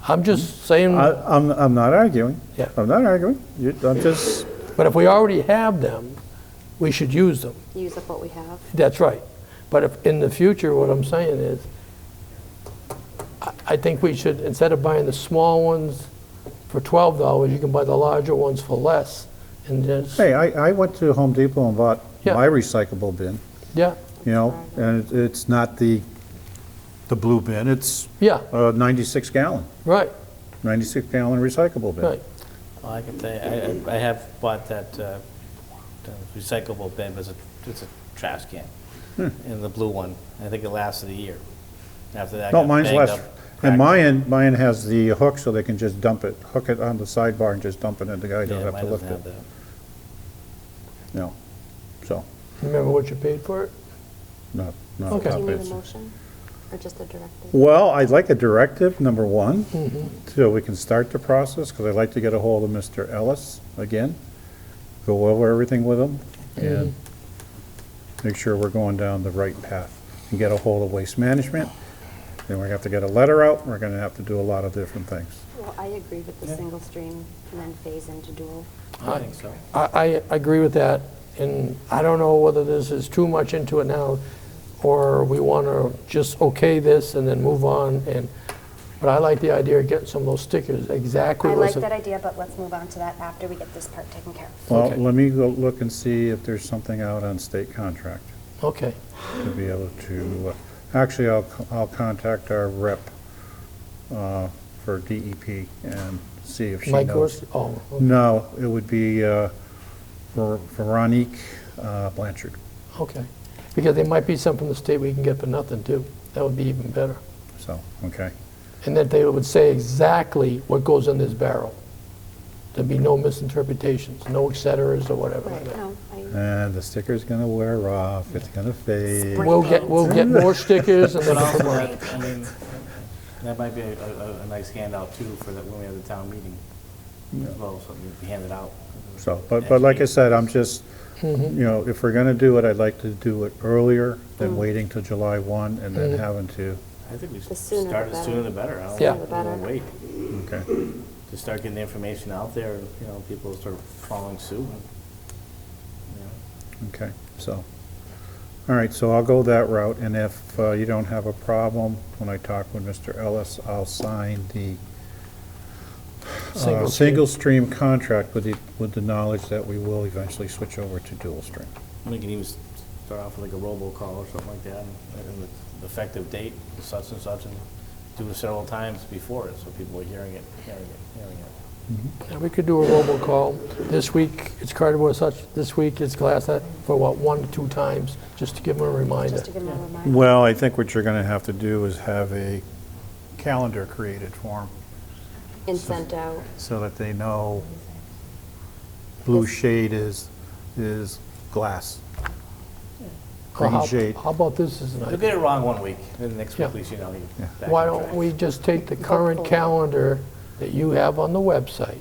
I'm just saying, I'm not arguing. Yeah. I'm not arguing. I'm just, but if we already have them, we should use them. Use up what we have. That's right. But if, in the future, what I'm saying is, I think we should, instead of buying the small ones for $12, you can buy the larger ones for less, and just, Hey, I went to Home Depot and bought Yeah. my recyclable bin, yeah, you know, and it's not the blue bin, it's yeah, a 96 gallon recyclable bin. right. Well, I can tell you, I have bought that the recyclable bin, but it's a trash can, and the blue one. I think it lasted a year. After that, I No, got mine's banged less, up, and cracked. mine has the hook so they can just dump it, hook it on the sidebar and just dump it, and the guy Yeah, doesn't have mine to lift doesn't have it. that. No, so, Remember what you paid for it? not Okay. Do you need a bad. motion or just a directive? Well, I'd like a directive, number one, Mm-hmm. so we can start the process, because I'd like to get a hold of Mr. Ellis again, go over everything with him, and make sure we're going down the right path, and get a hold of Waste Management. Then we have to get a letter out, we're gonna have to do a lot of different things. Well, I agree with the single stream and then phase into dual. I think so. I agree with that, and I don't know whether this is too much into it now, or we want to just okay this and then move on, but I like the idea of getting some of those stickers, exactly I what's like it. that idea, but let's move on to that after we get this part taken care of. Well, Okay. let me go look and see if there's something out on state contract Okay, to be able to, actually, I'll contact our rep for DEP and see if she Mike knows. Gorski? Oh, okay. No, it would be Veronique Blanchard. Okay, because there might be some from the state we can get for nothing too. That would be even better. So, okay. And that they would say exactly what goes in this barrel. There'd be no misinterpretations, no et ceteras or whatever like Right, that. no, And the sticker's gonna wear off, it's gonna fade. Spray We'll get more stickers and But then, also, that, I mean, that might be a nice handout too for that when we have the town meeting as well, so it can be handed out. So, but like I said, I'm just, you know, if we're gonna do it, I'd like to do it earlier than waiting till July 1 and then having to, I think we The should sooner the start as better. sooner the better. I don't Yeah. want to wait. okay. To start getting the information out there, you know, people start following suit. You know. Okay, so, all right, so I'll go that route, and if you don't have a problem, when I talk with Mr. Ellis, I'll sign the Single stream. single stream contract with the knowledge that we will eventually switch over to dual stream. We can even start off with like a robocall or something like that, and the effective date is such and such, and do it several times before it, so people are hearing it. yeah, we could do a robocall. This week, it's cardboard such, this week it's glass, for what, 1 to 2 times, just to give them a reminder. Just to give them a reminder. Well, I think what you're gonna have to do is have a calendar created for them, And sent out. so that they know blue shade is glass. Well, Green shade. How about this as an You'll idea? get it wrong one week, then the next week, Yeah. at least you know. you're back Why on don't track. we just take the current calendar that you have on the website,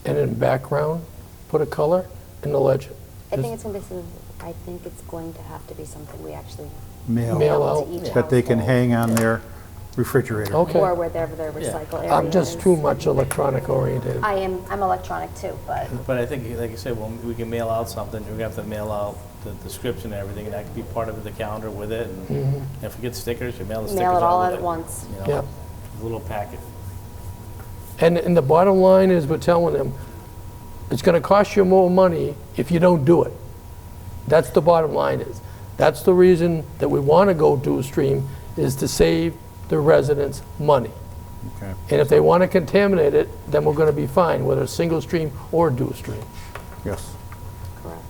and in background, put a color and the legend? I think it's going to be something, I think it's going to have to be something we actually Mail. Mail mail out. to each That they can household. hang on their refrigerator. Okay. Or wherever their recycle area I'm just is. too much electronic oriented. I'm electronic too, but But I think, like you said, well, we can mail out something, we're gonna have to mail out the description and everything, and that could be part of the calendar with it, and if we get stickers, you mail the stickers mail it all out out with at once. You know, Yep. a little packet. And the bottom line is, we're telling them, it's gonna cost you more money if you don't do it. That's the bottom line is. That's the reason that we wanna go dual stream, is to save the residents money. Okay. And if they wanna contaminate it, then we're gonna be fine, whether it's single stream or dual stream. Yes. Correct.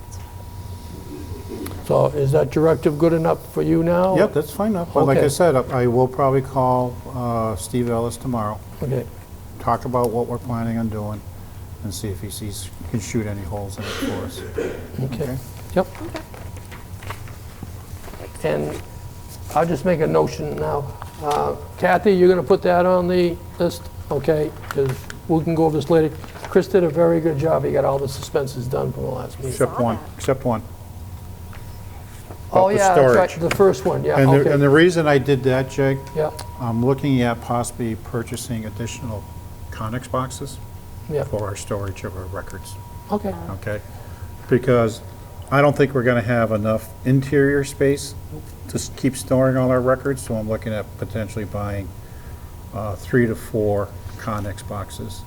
So is that directive good enough for you now? Yep, that's fine enough. But like I Okay. said, I will probably call Steve Ellis tomorrow, Okay, talk about what we're planning on doing, and see if he sees, can shoot any holes in it for us. okay, yep. And I'll just make a notion now. Kathy, you're gonna put that on the list, okay? Because we can go over this later. Chris did a very good job. He got all the suspenses done from the last meeting. Except one, that. except one. Oh, About the yeah, that's right, storage. the first one, yeah, And the okay. reason I did that, Jake, Yeah, I'm looking at possibly purchasing additional Connex boxes yeah, for our storage of our records, okay, okay? Because I don't think we're gonna have enough interior space to keep storing all our records, so I'm looking at potentially buying 3 to 4 Connex boxes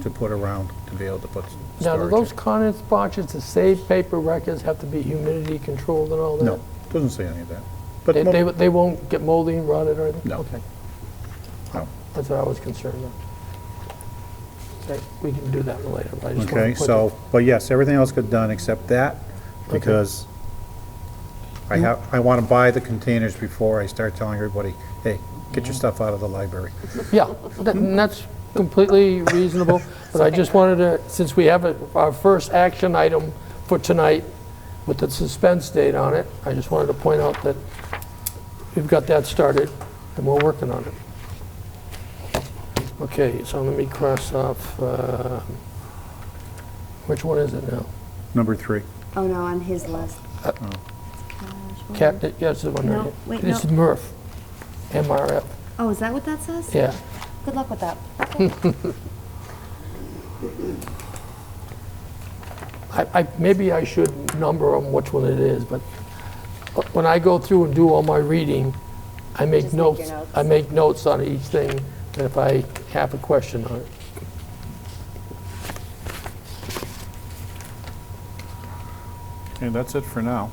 to put around to be able to put Now, do storage those in. Connex boxes to save paper records have to be humidity controlled and all that? No, doesn't say any of that. But They won't get moldy and rotted or anything? No. Okay, no. that's what I was concerned of. Okay, we can do that later, but I just Okay, wanted to put so, but yes, everything else got done except that, because I want to buy the containers before I start telling everybody, hey, get your stuff out of the library. Yeah, and that's completely reasonable, but I just wanted to, since we have our first action item for tonight with the suspense date on it, I just wanted to point out that we've got that started and we're working on it. Okay, so let me cross off, which one is it now? Number 3. Oh, no, on his list. Cat, yes, the one No, right wait, here. This is no. MRF, MRF, Oh, is that what that says? yeah. Good luck with that. Maybe I should number them, which one it is, but when I go through and do all my reading, I make Just make your notes. notes. I make notes on each thing, and if I have a question on it. Okay, that's it for now.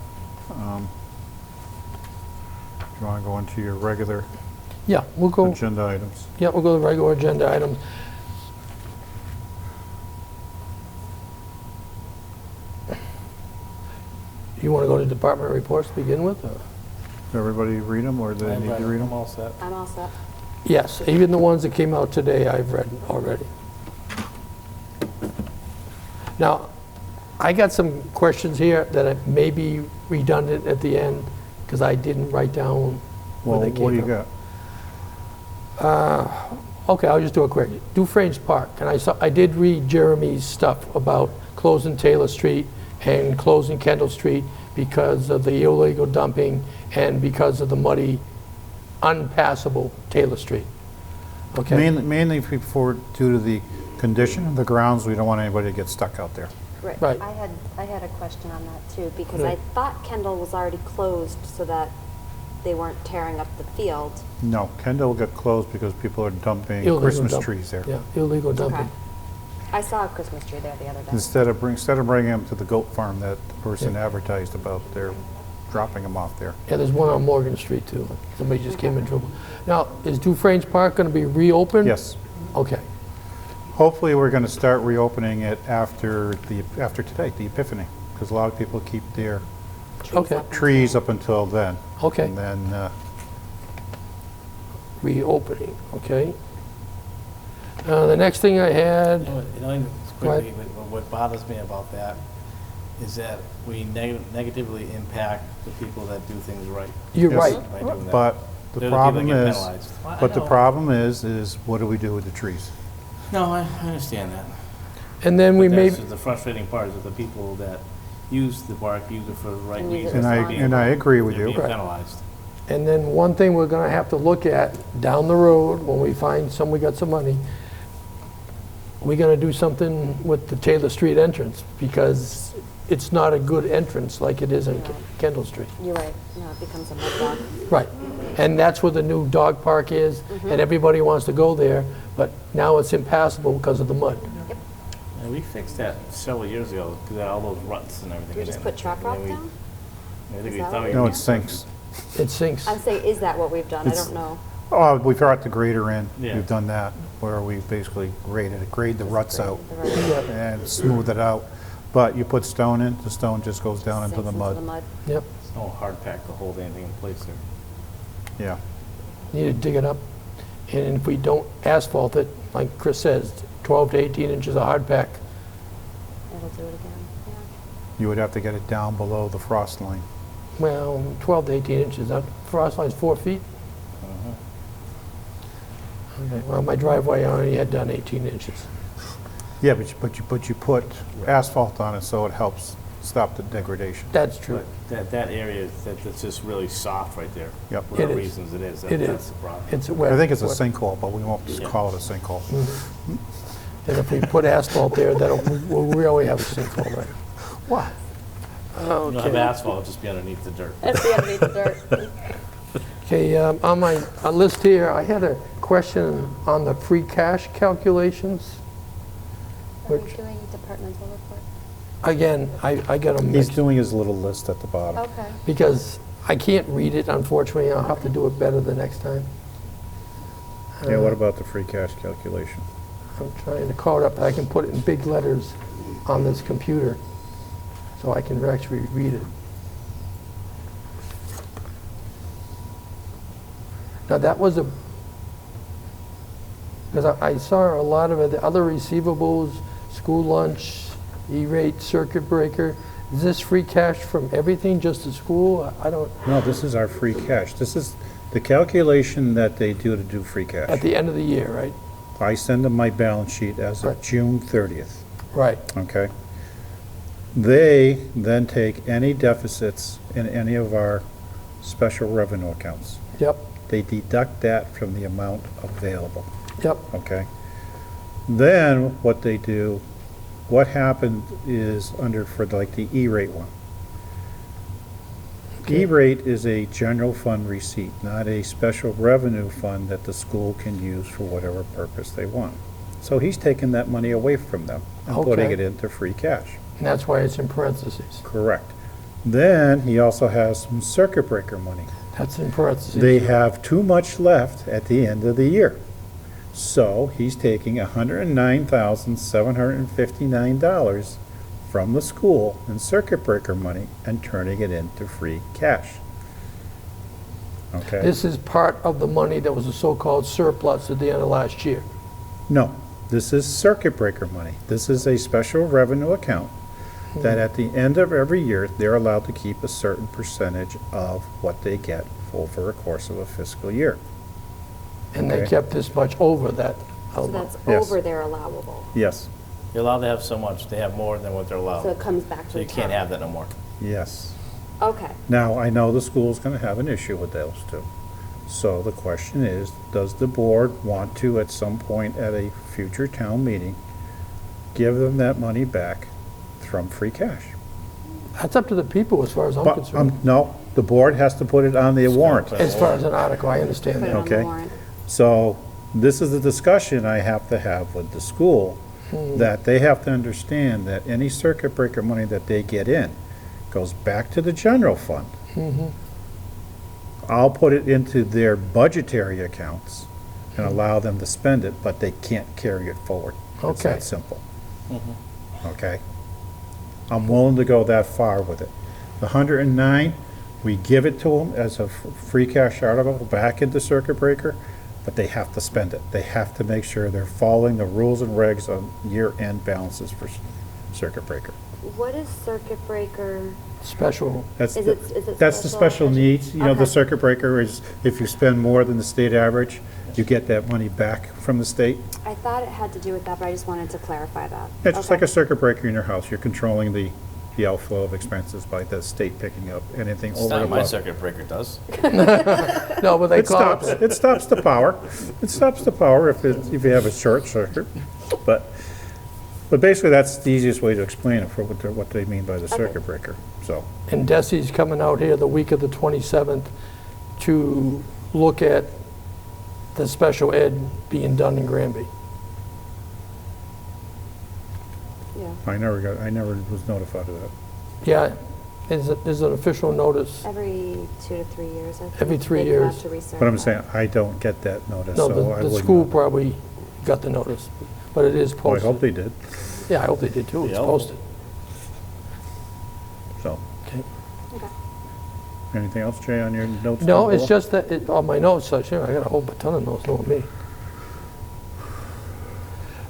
Do you want to go into your regular Yeah, we'll go, agenda items? yeah, we'll go to the regular agenda items. You want to go to department reports to begin with? Or? Everybody read them, or do they need to read them? I'm all set. I'm all set. Yes, even the ones that came out today, I've read already. Now, I got some questions here that may be redundant at the end, because I didn't write down where Well, they came from. what do you got? Okay, I'll just do it quick. Dufresne's Park, and I did read Jeremy's stuff about closing Taylor Street and closing Kendall Street because of the illegal dumping and because of the muddy, unpassable Taylor Street. Okay? Mainly due to the condition of the grounds, we don't want anybody to get stuck out there. Right. I had a question on that too, because Okay. I thought Kendall was already closed so that they weren't tearing up the field. No, Kendall got closed because people are dumping Illegal Christmas dump- trees there. Yeah, illegal dumping. Okay. I saw a Christmas tree there the other day. Instead of bringing them to the goat farm that the person advertised about, they're dropping them off there. Yeah, there's one on Morgan Street too. Somebody just came in trouble. Now, is Dufresne's Park going to be reopened? Yes. Okay. Hopefully, we're going to start reopening it after today, the Epiphany, because a lot of people keep their Okay. trees up until then. Okay. And then, Reopening, okay. The next thing I had, You know, quickly, what bothers me about that is that we negatively impact the people that do things right. you're Yes. right. by doing that. but the They're the people that problem get is, penalized. Well, I but the know. problem is what do we do with the trees? No, I understand that. And then we But may, that's the frustrating part is that the people that use the bark use it for the right And use it reasons. And I agree with They're you. being penalized. and then one thing we're going to have to look at down the road when we find we got some money, we're going to do something with the Taylor Street entrance because it's not a good entrance like it is in Kendall Street. You're right. No, it becomes a mud dog. Right. And that's where the new dog park is, and everybody wants to go there, but now it's impassable because of the mud. And we fixed that several years ago, because all those ruts and everything. We in just it. put trap rock And we- down? I think Is we that thought what we No, were- it sinks. It sinks. I'm saying, is that what we've done? I It's- don't know. Oh, we've brought the grader in. Yeah. We've done that, where we basically grade the ruts out The right- and smooth it out. But you put stone in, the stone just goes down into sinks the mud. Yep. There's no hard pack to hold anything in place there. Yeah. Need to dig it up. And if we don't asphalt it, like Chris says, 12 to 18 inches of hard pack. It'll do it again. Yeah. You would have to get it down below the frost line. Well, 12 to 18 inches. That frost line's 4 feet. Okay, well, my driveway, I only had done 18 inches. Yeah, but you put asphalt on it so it helps stop the degradation. That's true. But that area, that's just really soft right there. Yep. For the It is. reasons it is. It That's is. the problem. It's wet. I think it's a wet. sinkhole, but we won't just Yeah. call it a sinkhole. And if we put asphalt there, we'll really have a sinkhole there. Wow. You don't have Okay. asphalt, it'll just be underneath the dirt. That's the underneath the dirt. Okay, on my list here, I had a question on the free cash calculations. Are we Which- doing departmental report? Again, I got them He's mixed doing his little list at the bottom. Okay. because I can't read it, unfortunately. I'll have to do it better the next time. Yeah, what about the free cash calculation? I'm trying to call it up. I can put it in big letters on this computer so I can actually read it. Now, that was because I saw a lot of the other receivables, school lunch, E-rate, circuit breaker. Is this free cash from everything, just the school? I don't, No, this is our free cash. This is the calculation that they do to do free at cash. the end of the year, right? I send them my balance sheet as of Right. June 30th, Right. okay? They then take any deficits in any of our special revenue accounts. Yep, They deduct that from the amount available, yep, okay? Then what they do, what happened is under for like the E-rate one. Okay. E-rate is a general fund receipt, not a special revenue fund that the school can use for whatever purpose they want. So he's taking that money away from them and putting Okay. it into free cash. and that's why it's in parentheses. Correct. Then he also has some circuit breaker money. That's in parentheses. They have too much left at the end of the year. So he's taking $109,759 from the school in circuit breaker money and turning it into free cash. Okay? This is part of the money that was a so-called surplus at the end of last year. No, this is circuit breaker money. This is a special revenue account that at the end of every year, they're allowed to keep a certain percentage of what they get over a course of a fiscal year. And they Okay. kept this much over that So amount. that's Yes. over their allowable. Yes, You're allowed to have so much, they have more than what they're allowed. So it comes back to So the you can't town. have that no more. yes. Okay. Now, I know the school's gonna have an issue with those two. So the question is, does the board want to, at some point at a future town meeting, give them that money back from free cash? That's up to the people as far as I'm But, concerned. no, the board has to put it on the warrant. As far as an article, I understand Put it that. on the Okay. warrant. So this is the discussion I have to have with the school, that they have to understand that any circuit breaker money that they get in goes back to the general fund. I'll put it into their budgetary accounts and allow them to spend it, but they can't carry it forward. It's Okay. that simple. Okay? I'm willing to go that far with it. The 109, we give it to them as a free cash article back into circuit breaker, but they have to spend it. They have to make sure they're following the rules and regs on year-end balances for circuit breaker. What is circuit breaker? Special, That's Is the- it- is it That's the special special needs, you know, the Okay. circuit circuit breaker is if you spend more than the state average, you get that money back from the state. I thought it had to do with that, but I just wanted to clarify that. It's just like Okay. a circuit breaker in your house, you're controlling the outflow of expenses by the state picking up anything It's over not and my above. circuit breaker does. no, but they It call stops, it, it stops the power. It stops the power if you have a short circuit. But basically, that's the easiest way to explain it for what they mean by the circuit breaker, so. and Desi's coming out here the week of the 27th to look at the special ed being done in Granby. Yeah. I never was notified of that. Yeah, there's an official notice. Every 2 to 3 years, I think. Every 3 they years. have to recertify. But I'm saying, I don't get that notice, No, so I the wouldn't. school probably got the notice, but it is Well, I hope posted. they did, Yeah, I hope they did too, it's Yeah. posted. so. Okay. Okay. Anything else, Jay, on your notes? No, there, it's Bill? just that, on my notes, I got a whole ton of notes, knowing me.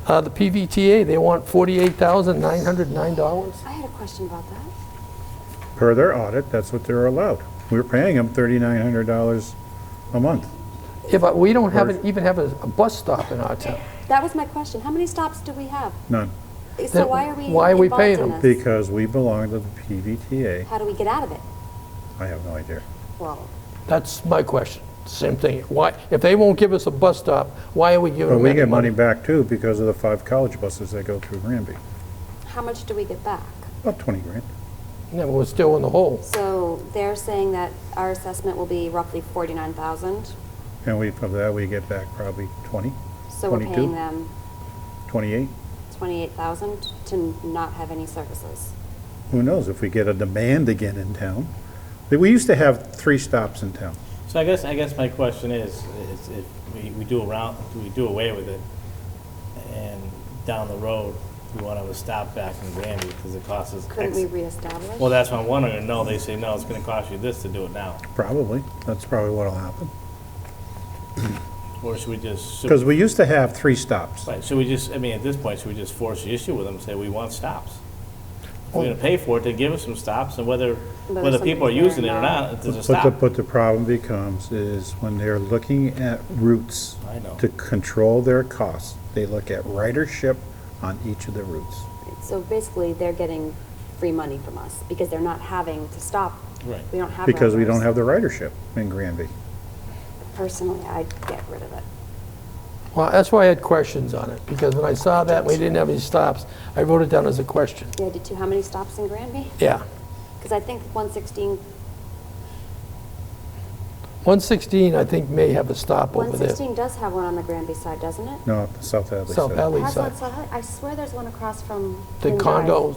The PVTA, they want $48,909. I had a question about that. Per their audit, that's what they're allowed. We're paying them $3,900 a month. If we don't even have a bus stop in our town. That was my question. How many stops do we have? None, So Then why are we why are we involved paying in them? this? because we belong to the PVTA. How do we get out of it? I have no idea. Well, That's my question. Same thing. Why, if they won't give us a bus stop, why are we giving But them we any get money money? back too because of the 5 college buses that go through Granby. how much do we get back? About 20 grand. Yeah, but we're still in the hole. So they're saying that our assessment will be roughly 49,000. And of that, we get back probably 20, So we're 22? paying them, 28. so 28,000 to not have any services? Who knows if we get a demand again in town? We used to have 3 stops in town. So I guess my question is if we do away with it, and down the road, we want to have a stop back in Granby because it costs us Couldn't X. we reestablish? Well, that's what I'm wondering. No, they say, no, it's going to cost you this to do it now. Probably. That's probably what'll happen. Or should we just... Because we used to have 3 stops. Right, should we just, I mean, at this point, should we just force the issue with them and say, we want stops? If we're going to pay for it, then give us some stops, and whether people are somebody's using it there or or not, there's a But stop. the problem becomes is when they're looking at routes I know. to control their costs, they look at ridership on each of the routes. So basically, they're getting free money from us because they're not having to stop. Right. We don't have Because we don't riders. have the ridership in Granby. Personally, I'd get rid of it. Well, that's why I had questions on it, because when I saw that we didn't have any stops, I wrote it down as a question. Yeah, did you, how many stops in Granby? Yeah. Because I think 116, 116, I think, may have a stop over there. 116 does have one on the Granby side, doesn't it? No, South Hadley South said. Hadley It has one side. on South- I swear there's one across from The Lynn Drive. condos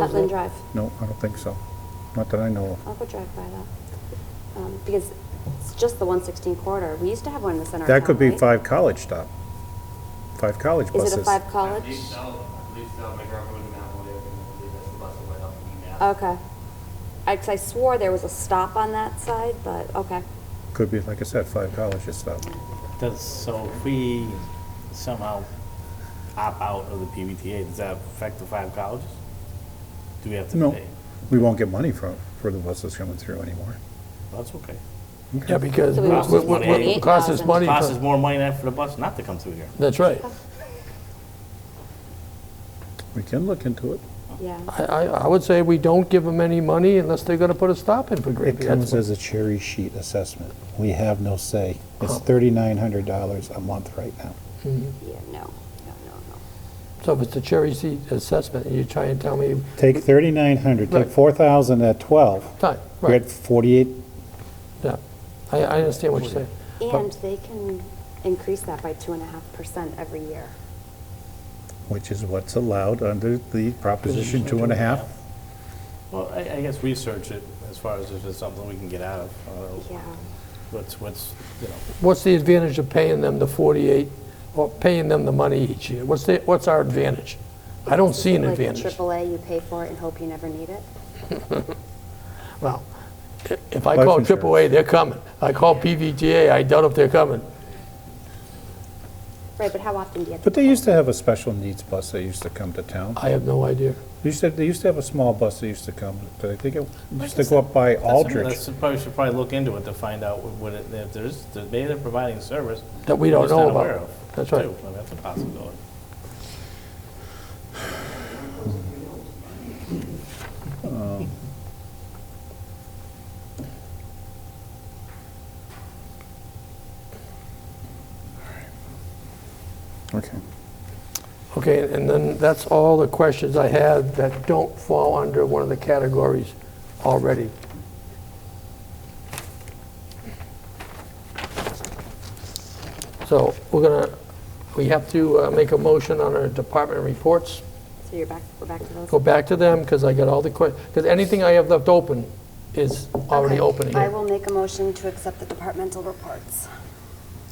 At Lynn there? Drive. No, I don't think so. Not that I know of. I'll go drive by that. Because it's just the 116 corridor. We used to have one in the center of That town, could be right? 5 college stop. 5 college Is buses. it a 5 I college? believe so. I believe so. My girlfriend was in that one day, and I believe that's the bus that went up in Mass. Okay. Because I swore there was a stop on that side, but, okay. Could be, like I said, 5 colleges stop. So if we somehow opt out of the PVTA, does that affect the 5 colleges? Do we have to No, pay? we won't get money for the buses coming through anymore. That's okay. Yeah, because So we Costs us money. it costs us money. It costs us for- more money than for the bus not to come through here. That's right. We can look into it. Yeah. I would say we don't give them any money unless they're going to put a stop in for It Granby. comes That's as a cherry sheet assessment. We have no say. It's $3,900 a month right now. Yeah, no. So if it's a cherry seat assessment, and you try and tell me, Take 3,900, Right. take 4,000 at 12, fine, we're right, at 48. yeah. I understand what you're saying. And they can increase that by 2.5% every year. Which is what's allowed under the Proposition 2.5. Well, I guess research it as far as if it's something we can get out of. Yeah. What's, you know, What's the advantage of paying them the 48, or paying them the money each year? What's our advantage? I don't see an Like advantage. AAA, you pay for it and hope you never need it. Well, if I Life call insurance. AAA, they're coming. I call PVTA, I doubt if they're coming. Right, but how often do you have to? But they used to have a special needs bus that used to come to town. I have no idea. They used to have a small bus that used to come, but I think it used to go up by Aldrich. we should probably look into it to find out what it, if there's, maybe they're providing service. That we we're don't just know not aware about. of, That's right. too. I mean, that's a possibility. Okay. Okay, and then that's all the questions I had that don't fall under one of the categories already. So we have to make a motion on our department reports. So we're back to those? Go back to them, because I got all the questions, because anything I have left open is already Okay. open I here. will make a motion to accept the departmental reports.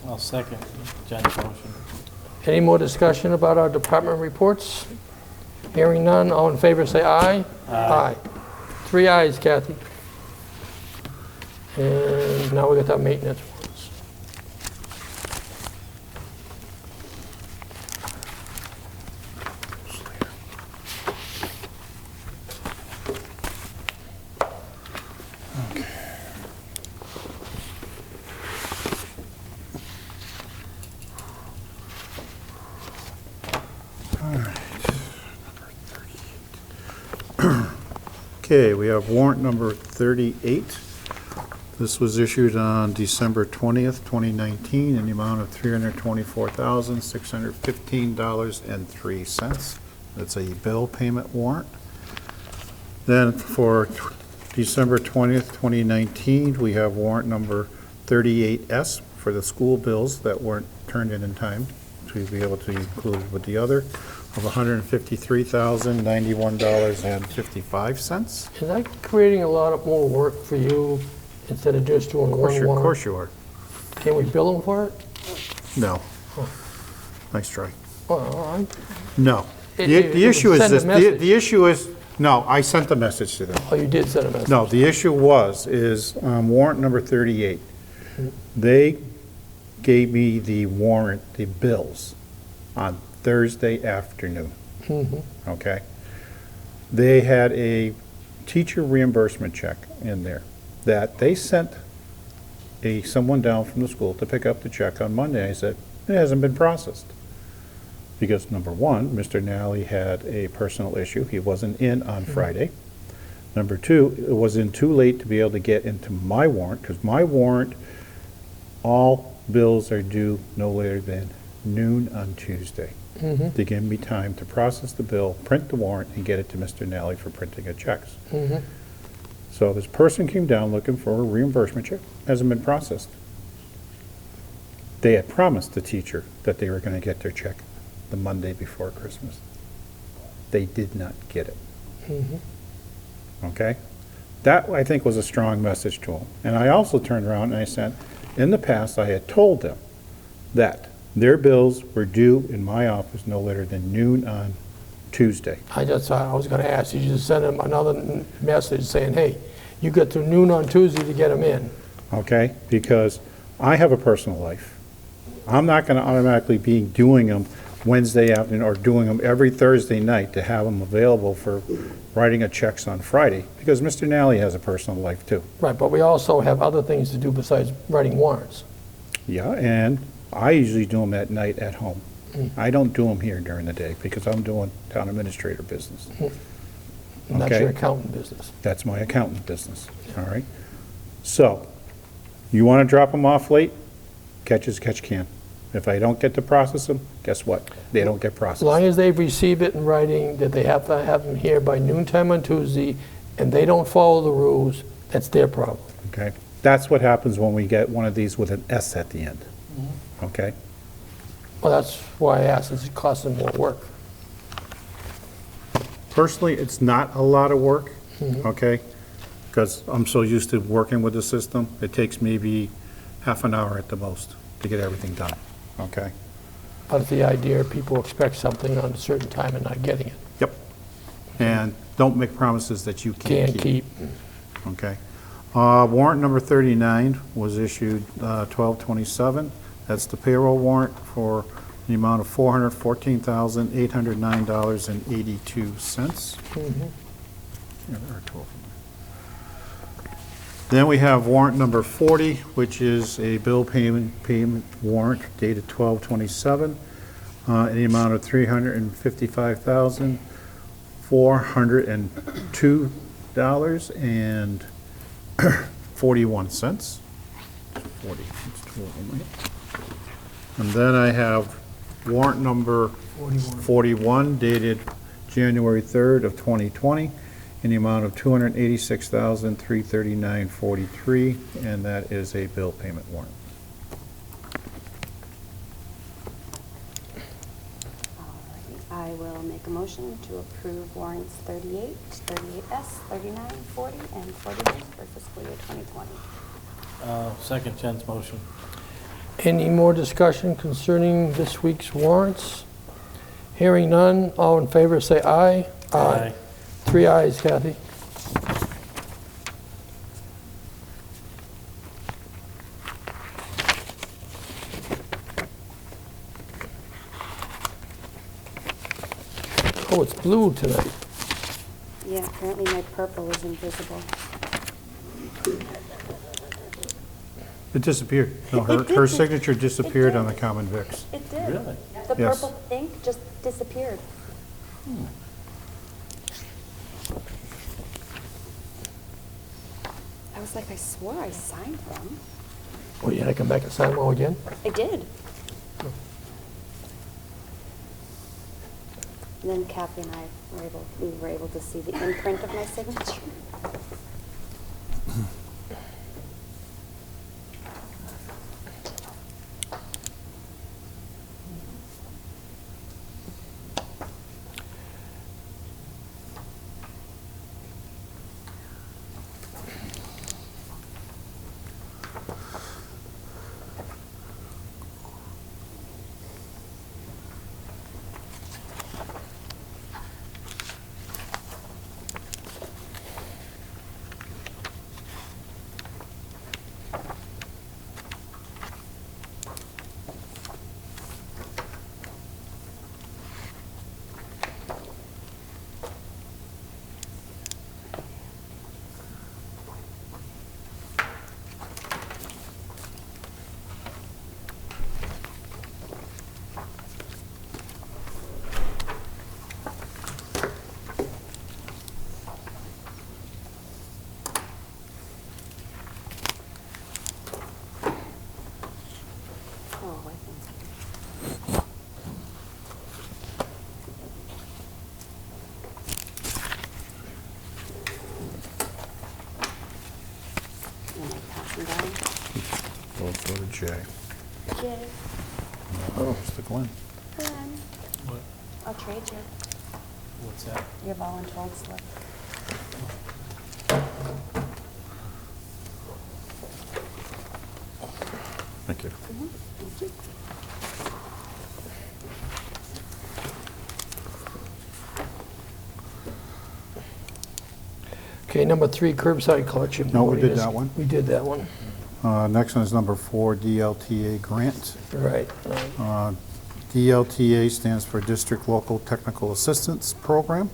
I'll second Jen's motion. Any more discussion about our department reports? Hearing none, all in favor say aye. Aye. 3 ayes, Kathy. And now we got that maintenance ones. Okay, we have warrant number 38. This was issued on December 20th, 2019, in the amount of $324,615.03. That's a bill payment warrant. Then for December 20th, 2019, we have warrant number 38S for the school bills that weren't turned in time to be able to include with the other. of $153,091.55. Is that creating a lot of more work for you instead of just doing one Of warrant? course you are. Can we bill them for it? No. Nice try. Well, No. It- The it issue is send a this, message. the issue is, no, I sent a message to them. oh, you did send a message. No, the issue is warrant number 38. They gave me the warrant, the bills, on Thursday afternoon, okay? They had a teacher reimbursement check in there that they sent someone down from the school to pick up the check on Monday. I said, it hasn't been processed. Because number one, Mr. Nally had a personal issue. He wasn't in on Friday. Number two, it was in too late to be able to get into my warrant, because my warrant, all bills are due no later than noon on Tuesday. To give me time to process the bill, print the warrant, and get it to Mr. Nally for printing of checks. So this person came down looking for a reimbursement check, hasn't been processed. They had promised the teacher that they were going to get their check the Monday before Christmas. They did not get it. Okay? That, I think, was a strong message to them. And I also turned around and I said, in the past, I had told them that their bills were due in my office no later than noon on Tuesday. I was going to ask you to send them another message saying, hey, you got to noon on Tuesday to get them in. Okay? Because I have a personal life. I'm not going to automatically be doing them Wednesday afternoon or doing them every Thursday night to have them available for writing of checks on Friday, because Mr. Nally has a personal life too. Right, but we also have other things to do besides writing warrants. Yeah, and I usually do them at night at home. I don't do them here during the day because I'm doing town administrator business. And that's Okay. your accountant business. That's my accountant business, all right? So, you want to drop them off late? Catch as catch can. If I don't get to process them, guess what? They don't get As processed. long as they receive it in writing that they have to have them here by noontime on Tuesday, and they don't follow the rules, that's their problem. Okay? That's what happens when we get one of these with an S at the end. Okay? Well, that's why I asked, is it costing more work? Personally, it's not a lot of work, okay? Because I'm so used to working with the system, it takes maybe half an hour at the most to get everything done, okay? But the idea, people expect something on a certain time and not getting it. Yep. And don't make promises that you can't Can't keep, keep. okay? Warrant number 39 was issued 12/27. That's the payroll warrant for the amount of $414,809.82. Yeah, there are 12. Then we have warrant number 40, which is a bill payment warrant dated 12/27, in the amount of $355,402.41. 40, that's two of them, right? And then I have warrant number 41 dated January 3rd of 2020 in the amount of $286,339.43, and that is a bill payment warrant. I will make a motion to approve warrants 38, 38S, 39, 40, and 41 for fiscal year 2020. Second Jen's motion. Any more discussion concerning this week's warrants? Hearing none, all in favor say aye. Aye. 3 ayes, Kathy. Oh, it's blue tonight. Yeah, apparently my purple is invisible. It disappeared. No, her signature disappeared on the Common Vics. It did. Really? The Yes. purple ink just disappeared. I was like, I swore I signed them. Oh, you had to come back and sign them all again? I did. And then Kathy and I were able to see the imprint of my signature. motion down. Both go to Jay. Jay, Mr. Glenn. Glenn, What? I'll trade you What's that? your voluntold slip. Thank you. Thank you. Okay, number 3, curbside collection. No, we did that one. We did that one, Next one is number 4, DLTA grant. right. DLTA stands for District Local Technical Assistance Program.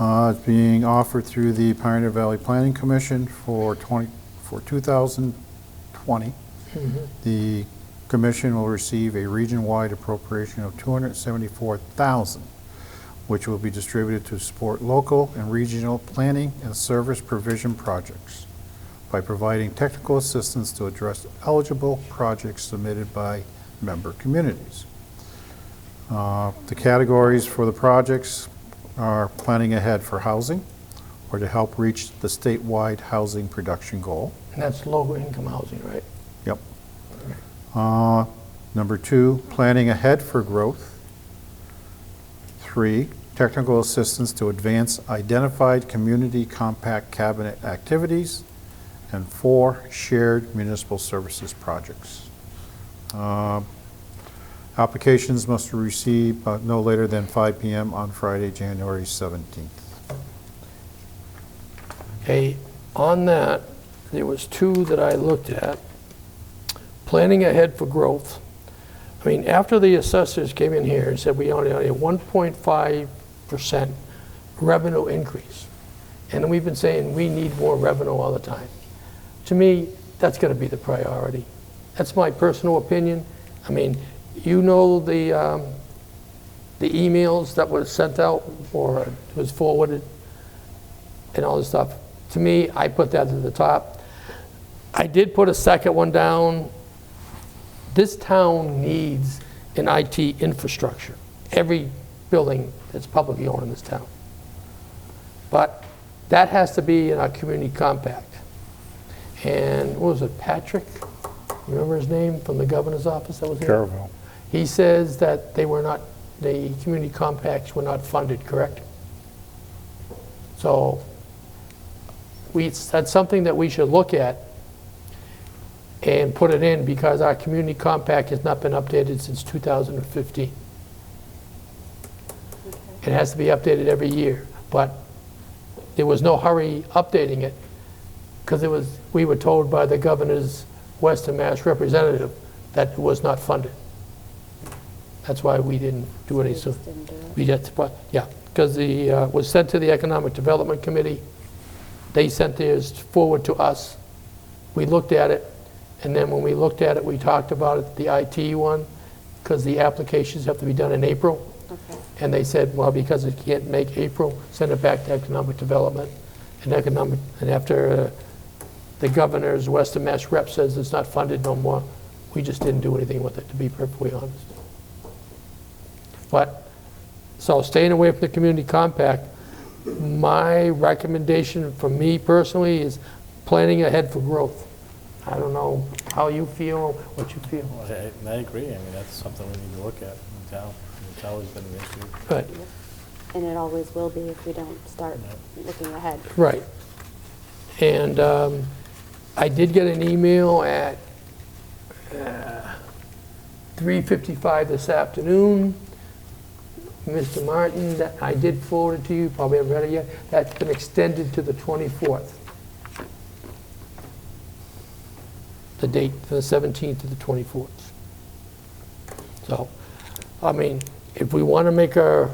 It's being offered through the Pioneer Valley Planning Commission for 2020. The commission will receive a region-wide appropriation of $274,000, which will be distributed to support local and regional planning and service provision projects by providing technical assistance to address eligible projects submitted by member communities. The categories for the projects are planning ahead for housing, or to help reach the statewide housing production goal. And that's low income housing, right? Yep. Number 2, planning ahead for growth. 3, technical assistance to advance identified community compact cabinet activities. And 4, shared municipal services projects. Applications must be received no later than 5 p.m. on Friday, January 17th. Okay, on that, there was 2 that I looked at. Planning ahead for growth. I mean, after the assessors came in here and said we only had a 1.5% revenue increase, and we've been saying we need more revenue all the time. To me, that's going to be the priority. That's my personal opinion. I mean, you know the emails that were sent out or was forwarded and all this stuff. To me, I put that at the top. I did put a second one down. This town needs an IT infrastructure. Every building that's publicly owned in this town. But that has to be in our community compact. And what was it, Patrick? Remember his name from the governor's office that was here? Caravel. He says that they were not, the community compacts were not funded, correct? So that's something that we should look at and put it in, because our community compact has not been updated since 2015. It has to be updated every year, but there was no hurry updating it, because we were told by the governor's Western Mass representative that it was not funded. That's why we didn't do any soon. Didn't do it. We just, yeah, because the was sent to the Economic Development Committee. They sent theirs forward to us. We looked at it, and then when we looked at it, we talked about it, the IT one, because the applications have to be done in April. Okay. And they said, well, because it can't make April, send it back to Economic Development. And after the governor's Western Mass rep says it's not funded no more, we just didn't do anything with it, to be perfectly honest. But, so staying away from the community compact, my recommendation for me personally is planning ahead for growth. I don't know how you feel, what you feel. I agree. I mean, that's something we need to look at in town. It's always been an issue. But, And it always will be if we don't start looking ahead. right. And I did get an email at 3:55 this afternoon. Mr. Martin, that I did forward it to you, probably haven't read it yet. That's been extended to the 24th. The date from the 17th to the 24th. So, I mean, if we want to make a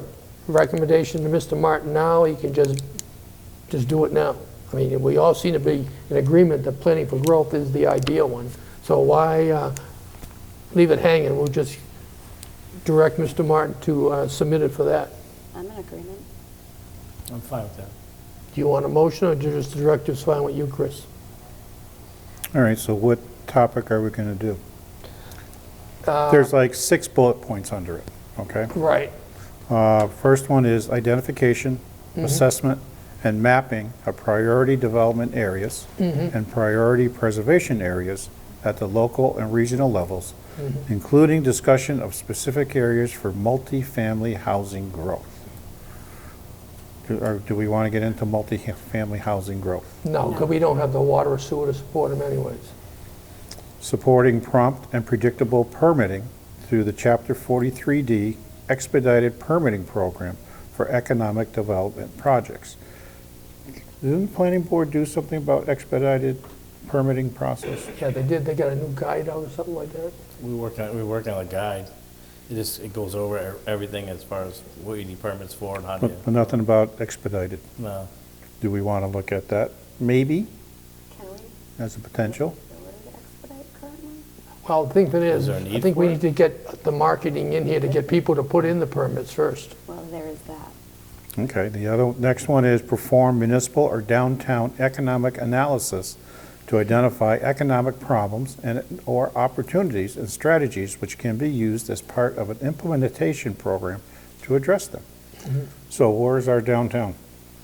recommendation to Mr. Martin now, he can just do it now. I mean, we all seem to be in agreement that planning for growth is the ideal one. So why leave it hanging? We'll just direct Mr. Martin to submit it for that. I'm in agreement. I'm fine with that. Do you want a motion, or just the directive's fine with you, Chris? All right, so what topic are we going to do? There's like 6 bullet points under it, okay? Right. First one is identification, assessment, and mapping of priority development areas and priority preservation areas at the local and regional levels, including discussion of specific areas for multifamily housing growth. Do we want to get into multifamily housing growth? No, because we don't have the water or sewer to support them anyways. Supporting prompt and predictable permitting through the Chapter 43D expedited permitting program for economic development projects. Didn't the planning board do something about expedited permitting process? Yeah, they did. They got a new guide out or something like that. We work on a guide. It goes over everything as far as what you need permits for and how to, But nothing about expedited. no. Do we want to look at that? Maybe, Can we as a potential? ability to expedite currently? Well, the thing that Is is, there a I need think for we it? need to get the marketing in here to get people to put in the permits first. Well, there is that. Okay, next one is perform municipal or downtown economic analysis to identify economic problems or opportunities and strategies which can be used as part of an implementation program to address them. So where's our downtown?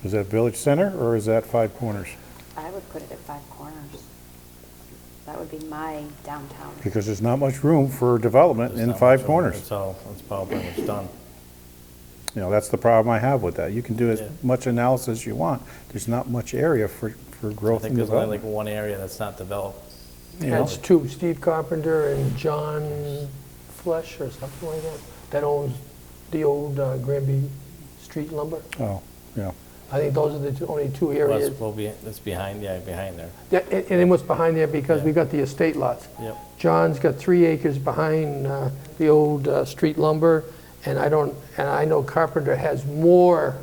Is that Village Center or is that Five Corners? I would put it at Five Corners. That would be my downtown. Because there's not much room for development There's in not Five much of it. Corners. That's probably pretty much done. You know, that's the problem I have with that. You can do as Yeah. much analysis as you want. There's not much area for I growth think and there's only like development. one area that's not developed. That's two, Steve Carpenter and John Flesh or something like that, that owns the old Granby Street Lumber. Oh, yeah. I think those are the only two Well, areas. that's behind there. Yeah, and then what's behind there, because we got the estate lots. Yep. John's got 3 acres behind the old Street Lumber, and I know Carpenter has more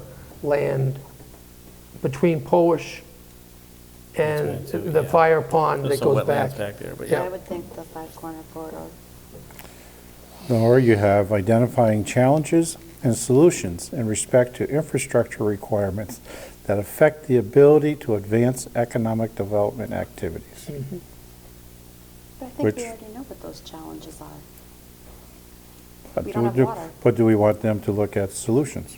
land between Polish and Between two, the yeah. fire pond There's that some goes wetlands back. there, but Yeah. I would think the Five Corner corridor. Or you have identifying challenges and solutions in respect to infrastructure requirements that affect the ability to advance economic development activities. But I think Which- we already know what those challenges are. But We do don't have do- water. But do we want them to look at solutions?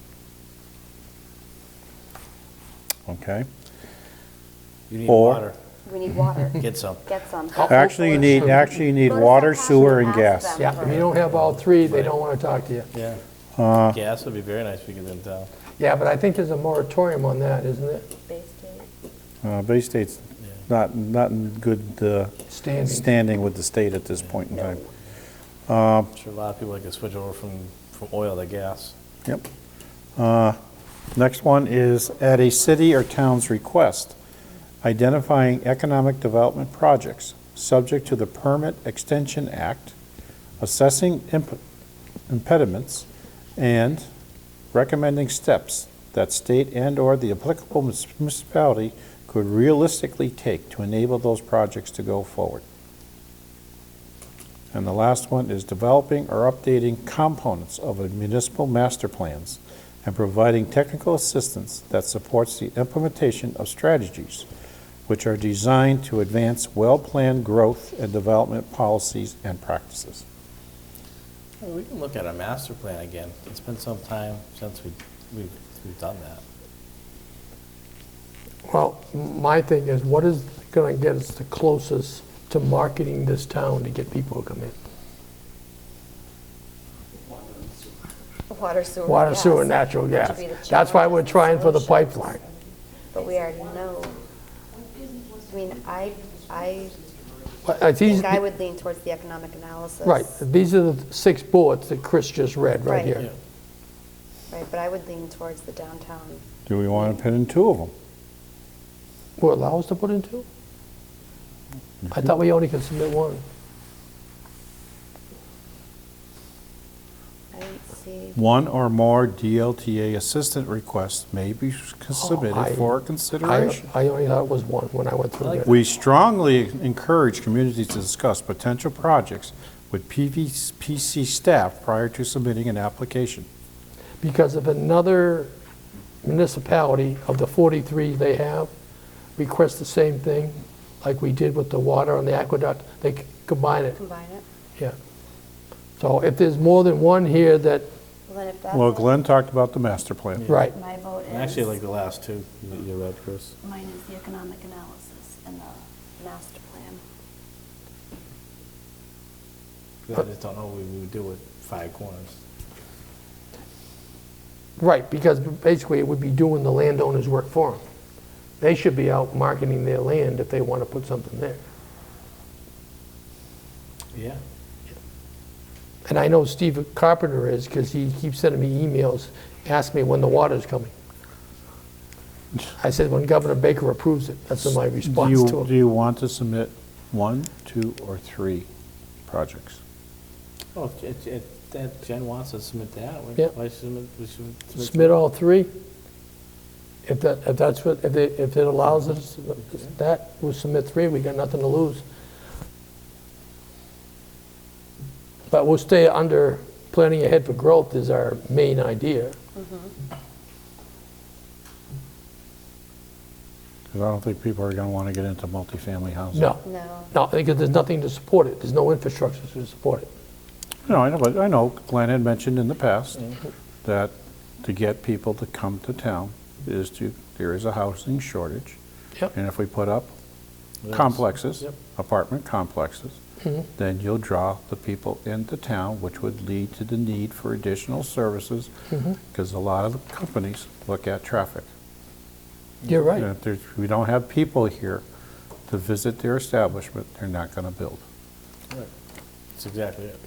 Okay. You need Or- water, We need water. get some. Get some. Actually, you need Go to water, South sewer, Hampton and and ask gas. them. Yeah, if you don't have all three, they don't want to talk to you. Yeah. Gas would be very nice if we could then tell. Yeah, but I think there's a moratorium on that, isn't it? Bay State. Bay State's not in good Standing. standing with the state at this point in time. I'm sure a lot of people like to switch over from oil to gas. Yep. Next one is at a city or town's request, identifying economic development projects subject to the Permit Extension Act, assessing impediments, and recommending steps that state and/or the applicable municipality could realistically take to enable those projects to go forward. And the last one is developing or updating components of a municipal master plans and providing technical assistance that supports the implementation of strategies which are designed to advance well-planned growth and development policies and practices. Well, we can look at our master plan again. It's been some time since we've done that. Well, my thing is, what is going to get us the closest to marketing this town to get people to come in? Water, sewer, Water, gas, sewer, and natural which gas. would be the That's why we're challenges and trying for the solutions. pipeline. But we already know. I mean, I But it's easy- think I would lean towards the economic analysis. Right, these are the 6 bullets that Chris just read right Right. here. Right, but I would lean towards the downtown. Do we want to put in 2 of them? Will allow us to put in 2? I thought we only could submit 1. I didn't see. 1 or more DLTA assistant requests may be submitted for consideration. I only thought it was 1 when I went through it. We strongly encourage communities to discuss potential projects with PC staff prior to submitting an application. Because if another municipality of the 43 they have requests the same thing, like we did with the water on the aqueduct, they combine it, Combine it. yeah. So if there's more than one here that Well, then if that's Well, it, Glenn talked about the master plan. Right. my vote is. I actually like the last two that you read, Chris. Mine is the economic analysis and the master plan. I just don't know what we would do with 5 corners. Right, because basically it would be doing the landowner's work for them. They should be out marketing their land if they want to put something there. Yeah. And I know Steve Carpenter is, because he keeps sending me emails, asking me when the water's coming. I said, when Governor Baker approves it. That's my response to Do him. you want to submit 1, 2, or 3 projects? Oh, that Jen wants to submit that. Yeah. Why should we submit? Submit all 3. If it allows us that, we'll submit 3. We got nothing to lose. But we'll stay under planning ahead for growth is our main idea. Because I don't think people are going to want to get into multifamily housing. No, No. no, because there's nothing to support it. There's no infrastructure to support it. No, I know, but I know Glenn had mentioned in the past that to get people to come to town there is a housing shortage. Yep. And if we put up Yes. complexes, Yep. apartment complexes, then you'll draw the people into town, which would lead to the need for additional services, because a lot of the companies look at traffic. You're And right. if we don't have people here to visit their establishment, they're not going to build, That's exactly it.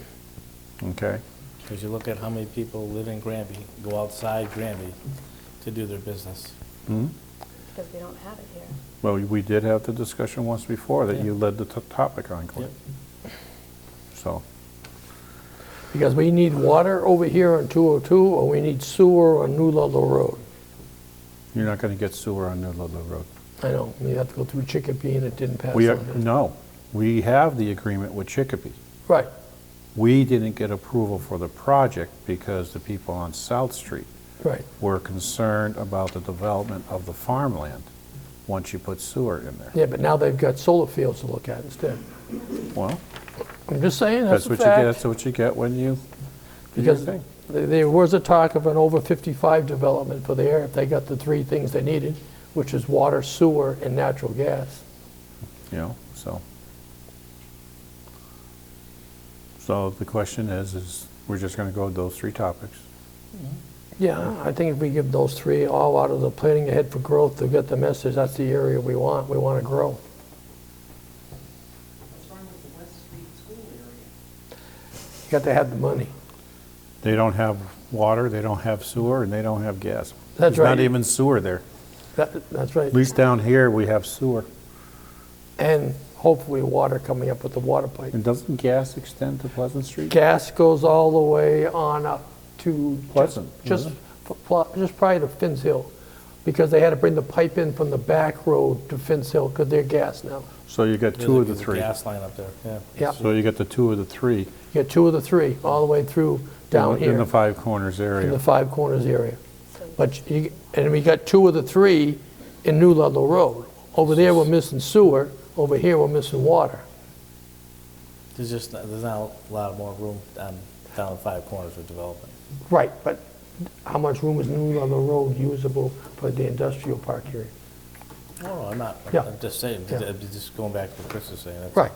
okay? Because you look at how many people live in Granby, go outside Granby to do their business. Because we don't have it here. Well, we did have the discussion once before that Yeah. you led the topic on, Glenn. So, Because we need water over here on 202, or we need sewer on New Ludlow Road. you're not going to get sewer on New Ludlow Road. I know, we have to go through Chicopee, and it didn't pass We on are, it. no, we have the agreement with Chicopee. Right, We didn't get approval for the project because the people on South Street right. were concerned about the development of the farmland once you put sewer in there. Yeah, but now they've got solar fields to look at instead. Well, I'm just saying, that's that's a what you get, fact. that's what you get when you do your Because thing. there was a talk of an over 55 development for there, if they got the 3 things they needed, which is water, sewer, and natural gas. You know, so. So the question is we're just going to go with those 3 topics. Yeah, I think if we give those 3 all out of the planning ahead for growth, to get the message, that's the area we want to grow. What's wrong with the West Street School area? You got to have the money. They don't have water, they don't have sewer, and they don't have gas. That's There's not right. even sewer there. That's right. At least down here, we have sewer. And hopefully water coming up with the water pipe. And doesn't gas extend to Pleasant Street? Gas goes all the way on up to Pleasant, just doesn't just prior to Finn's Hill, because they had to bring the pipe in from the back road to Finn's Hill because they're gas now. So you got 2 of the 3. Gas line up there, yeah. Yeah, So you got the 2 of the 3 you get 2 of the 3 all the way through down in here the Five Corners in the area. 5 Corners area. But and we got 2 of the 3 in New Ludlow Road. Over there we're missing sewer. Over here we're missing water. There's not a lot more room down the 5 corners for development. Right, but how much room is New Ludlow Road usable for the industrial park area? No, I'm not. Yeah. I'm just saying, Yeah. just going back to what Chris was saying. that's- Right,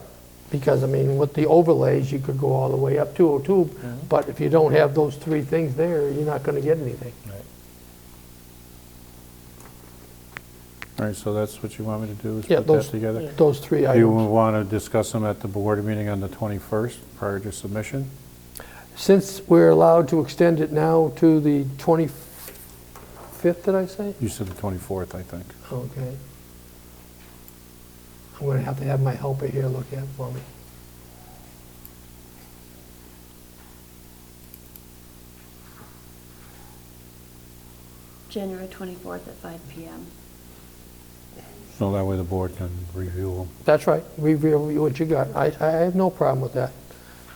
because, I mean, with the overlays, you could go all the way up 202, but if you don't have those 3 things there, you're not going to get anything. Right. All right, so that's what you want me to do, is Yeah, put that those, together? those 3 Do you items. want to discuss them at the board meeting on the 21st prior to submission? Since we're allowed to extend it now to the 25th, did I say? You said the 24th, I think. Okay. I'm going to have my helper here look at it for me. January 24th at 5 PM. So that way the board can review them. That's right, review what you got. I have no problem with that.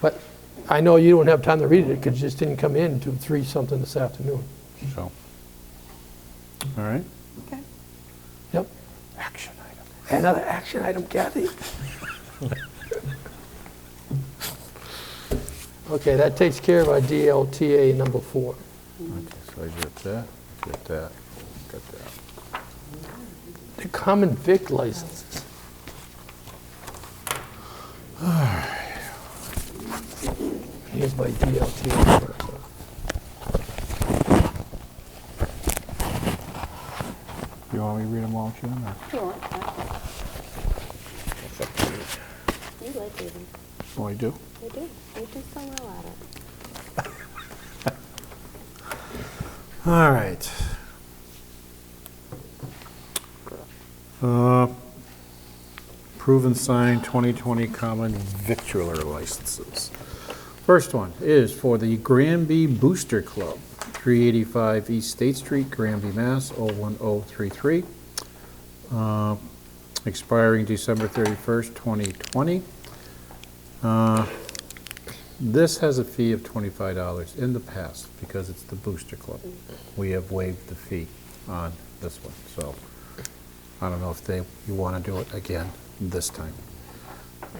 But I know you don't have time to read it because you just didn't come in to 3-something this afternoon. So, all right? Okay. Yep. Action item. Another action item, Kathy. Okay, that takes care of our DLTA number 4. Okay, so I get that, got that. The common vic licenses. Here's my DLTA number. You want me to read them all, Jim? or- If you want, you like reading. Oh, I do? You do. You do so well at it. All right. Approve and sign 2020 common victualler licenses. First one is for the Granby Booster Club, 385 East State Street, Granby, Mass. 01033, expiring December 31st, 2020. This has a fee of $25 in the past because it's the Booster Club. We have waived the fee on this one, so I don't know if you want to do it again this time.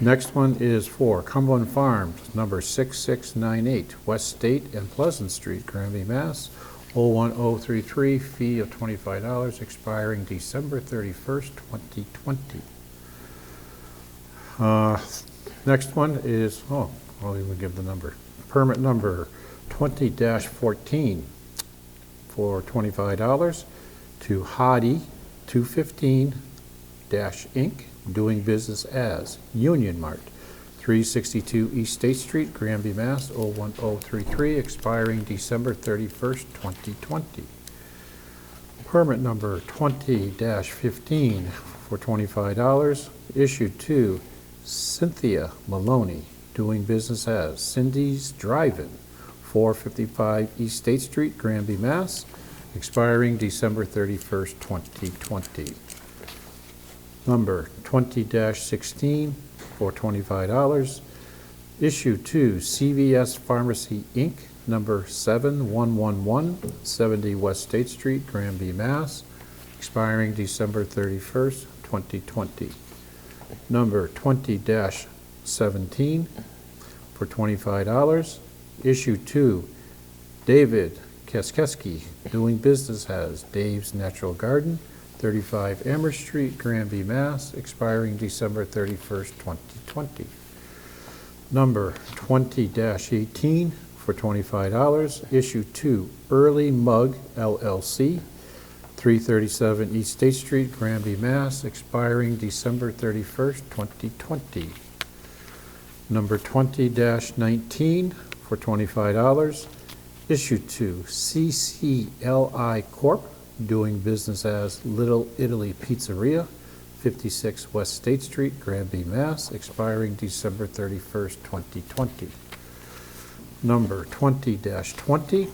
Next one is for Cumberland Farms, number 6698, West State and Pleasant Street, Granby, Mass. 01033, fee of $25, expiring December 31st, 2020. Next one is, I'll even give the number. Permit number 20-14 for $25 to Hadi 215 Inc., doing business as Union Mart, 362 East State Street, Granby, Mass. 01033, expiring December 31st, 2020. Permit number 20-15 for $25, issued to Cynthia Maloney, doing business as Cindy's Drive-In, 455 East State Street, Granby, Mass., expiring December 31st, 2020. Number 20-16 for $25, issued to CVS Pharmacy, Inc., number 7111, 70 West State Street, Granby, Mass., expiring December 31st, 2020. Number 20-17 for $25, issued to David Kaskeski, doing business as Dave's Natural Garden, 35 Amherst Street, Granby, Mass., expiring December 31st, 2020. Number 20-18 for $25, issued to Early Mug LLC, 337 East State Street, Granby, Mass., expiring December 31st, 2020. Number 20-19 for $25, issued to CCLI Corp., doing business as Little Italy Pizzeria, 56 West State Street, Granby, Mass., expiring December 31st, 2020. Number 20-20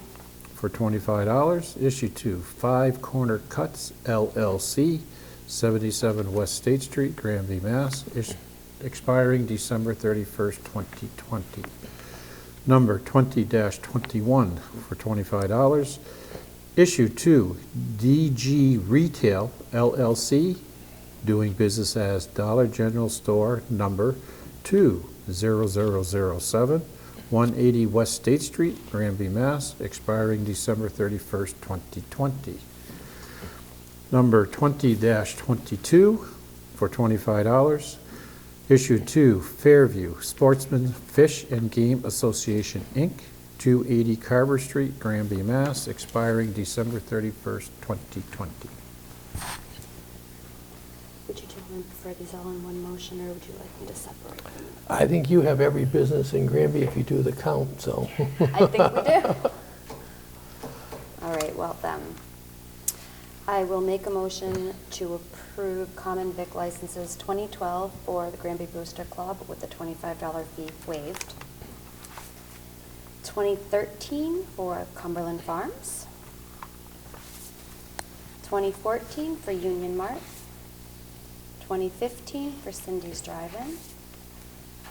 for $25, issued to Five Corner Cuts LLC, 77 West State Street, Granby, Mass., expiring December 31st, 2020. Number 20-21 for $25, issued to DG Retail LLC, doing business as Dollar General Store number 20007, 180 West State Street, Granby, Mass., expiring December 31st, 2020. Number 20-22 for $25, issued to Fairview Sportsman Fish and Game Association, Inc., 280 Carver Street, Granby, Mass., expiring December 31st, 2020. Would you gentlemen prefer these all in one motion, or would you like me to separate them? I think you have every business in Granby if you do the count, so. I think we do. All right, well then, I will make a motion to approve common vic licenses 2012 for the Granby Booster Club with the $25 fee waived. 2013 for Cumberland Farms. 2014 for Union Mart. 2015 for Cindy's Drive-In.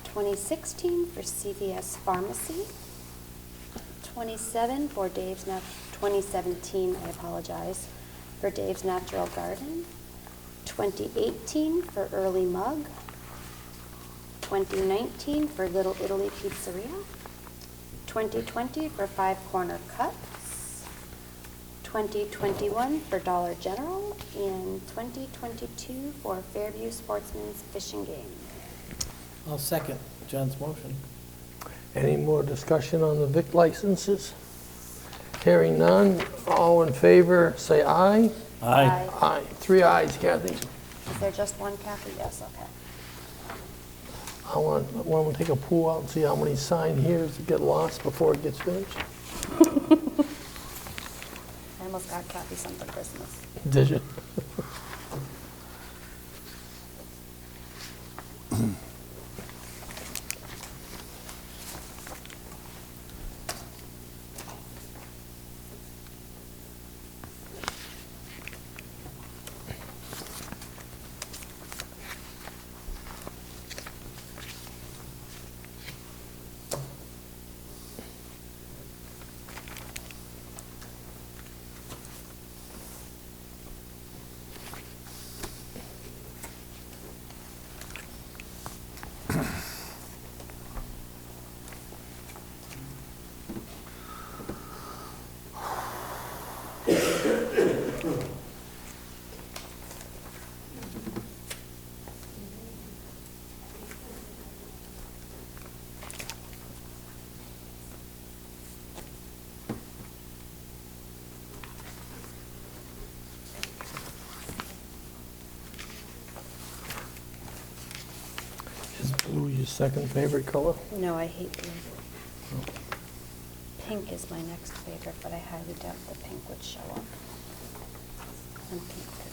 2016 for CVS Pharmacy. 2017 for Dave's Natural Garden. 2018 for Early Mug. 2019 for Little Italy Pizzeria. 2020 for Five Corner Cuts, 2021 for Dollar General, and 2022 for Fairview Sportsman's Fishing Game. I'll second John's motion. Any more discussion on the Vic licenses? Hearing none, all in favor, say aye. Aye. Aye. 3 ayes, Kathy. Is there just one, Kathy? Yes, okay. I want to take a pool out and see how many sign here's that get lost before it gets finished. I almost got Kathy some for Christmas. Did you? Is blue your second favorite color? No, I hate blue. Pink is my next favorite, but I highly doubt the pink would show up. And pink could.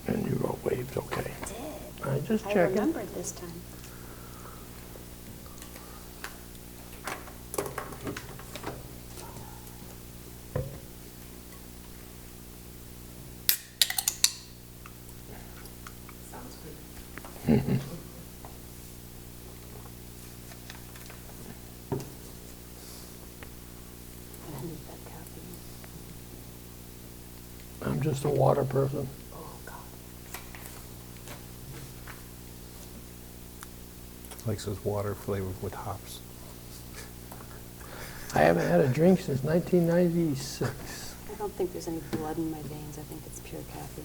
And you wrote waved, okay. I did. I just I checking. remembered this time. Sounds good. I need that copy. I'm just a water person. Oh, God. Likes his water flavored with hops. I haven't had a drink since 1996. I don't think there's any blood in my veins. I think it's pure caffeine.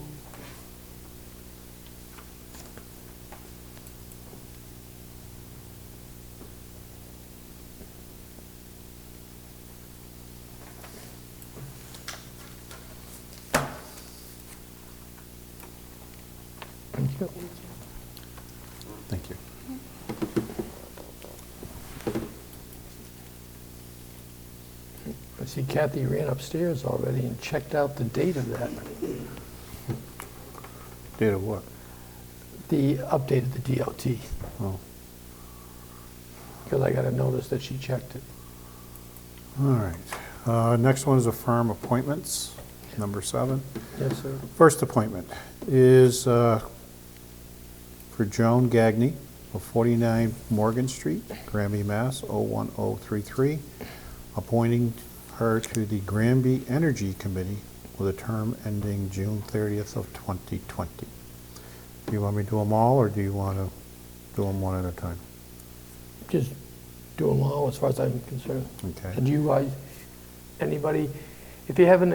Thank you. Thank you. I see Kathy ran upstairs already and checked out the date of that. Did what? The update of the DOT, Oh, because I got a notice that she checked it. all right. Next one is affirm appointments, number 7. Yes, sir. First appointment is for Joan Gagney of 49 Morgan Street, Granby, Mass. 01033, appointing her to the Granby Energy Committee with a term ending June 30th of 2020. Do you want me to do them all, or do you want to do them one at a time? Just do them all as far as I'm concerned. Okay. And you guys, anybody, if you have an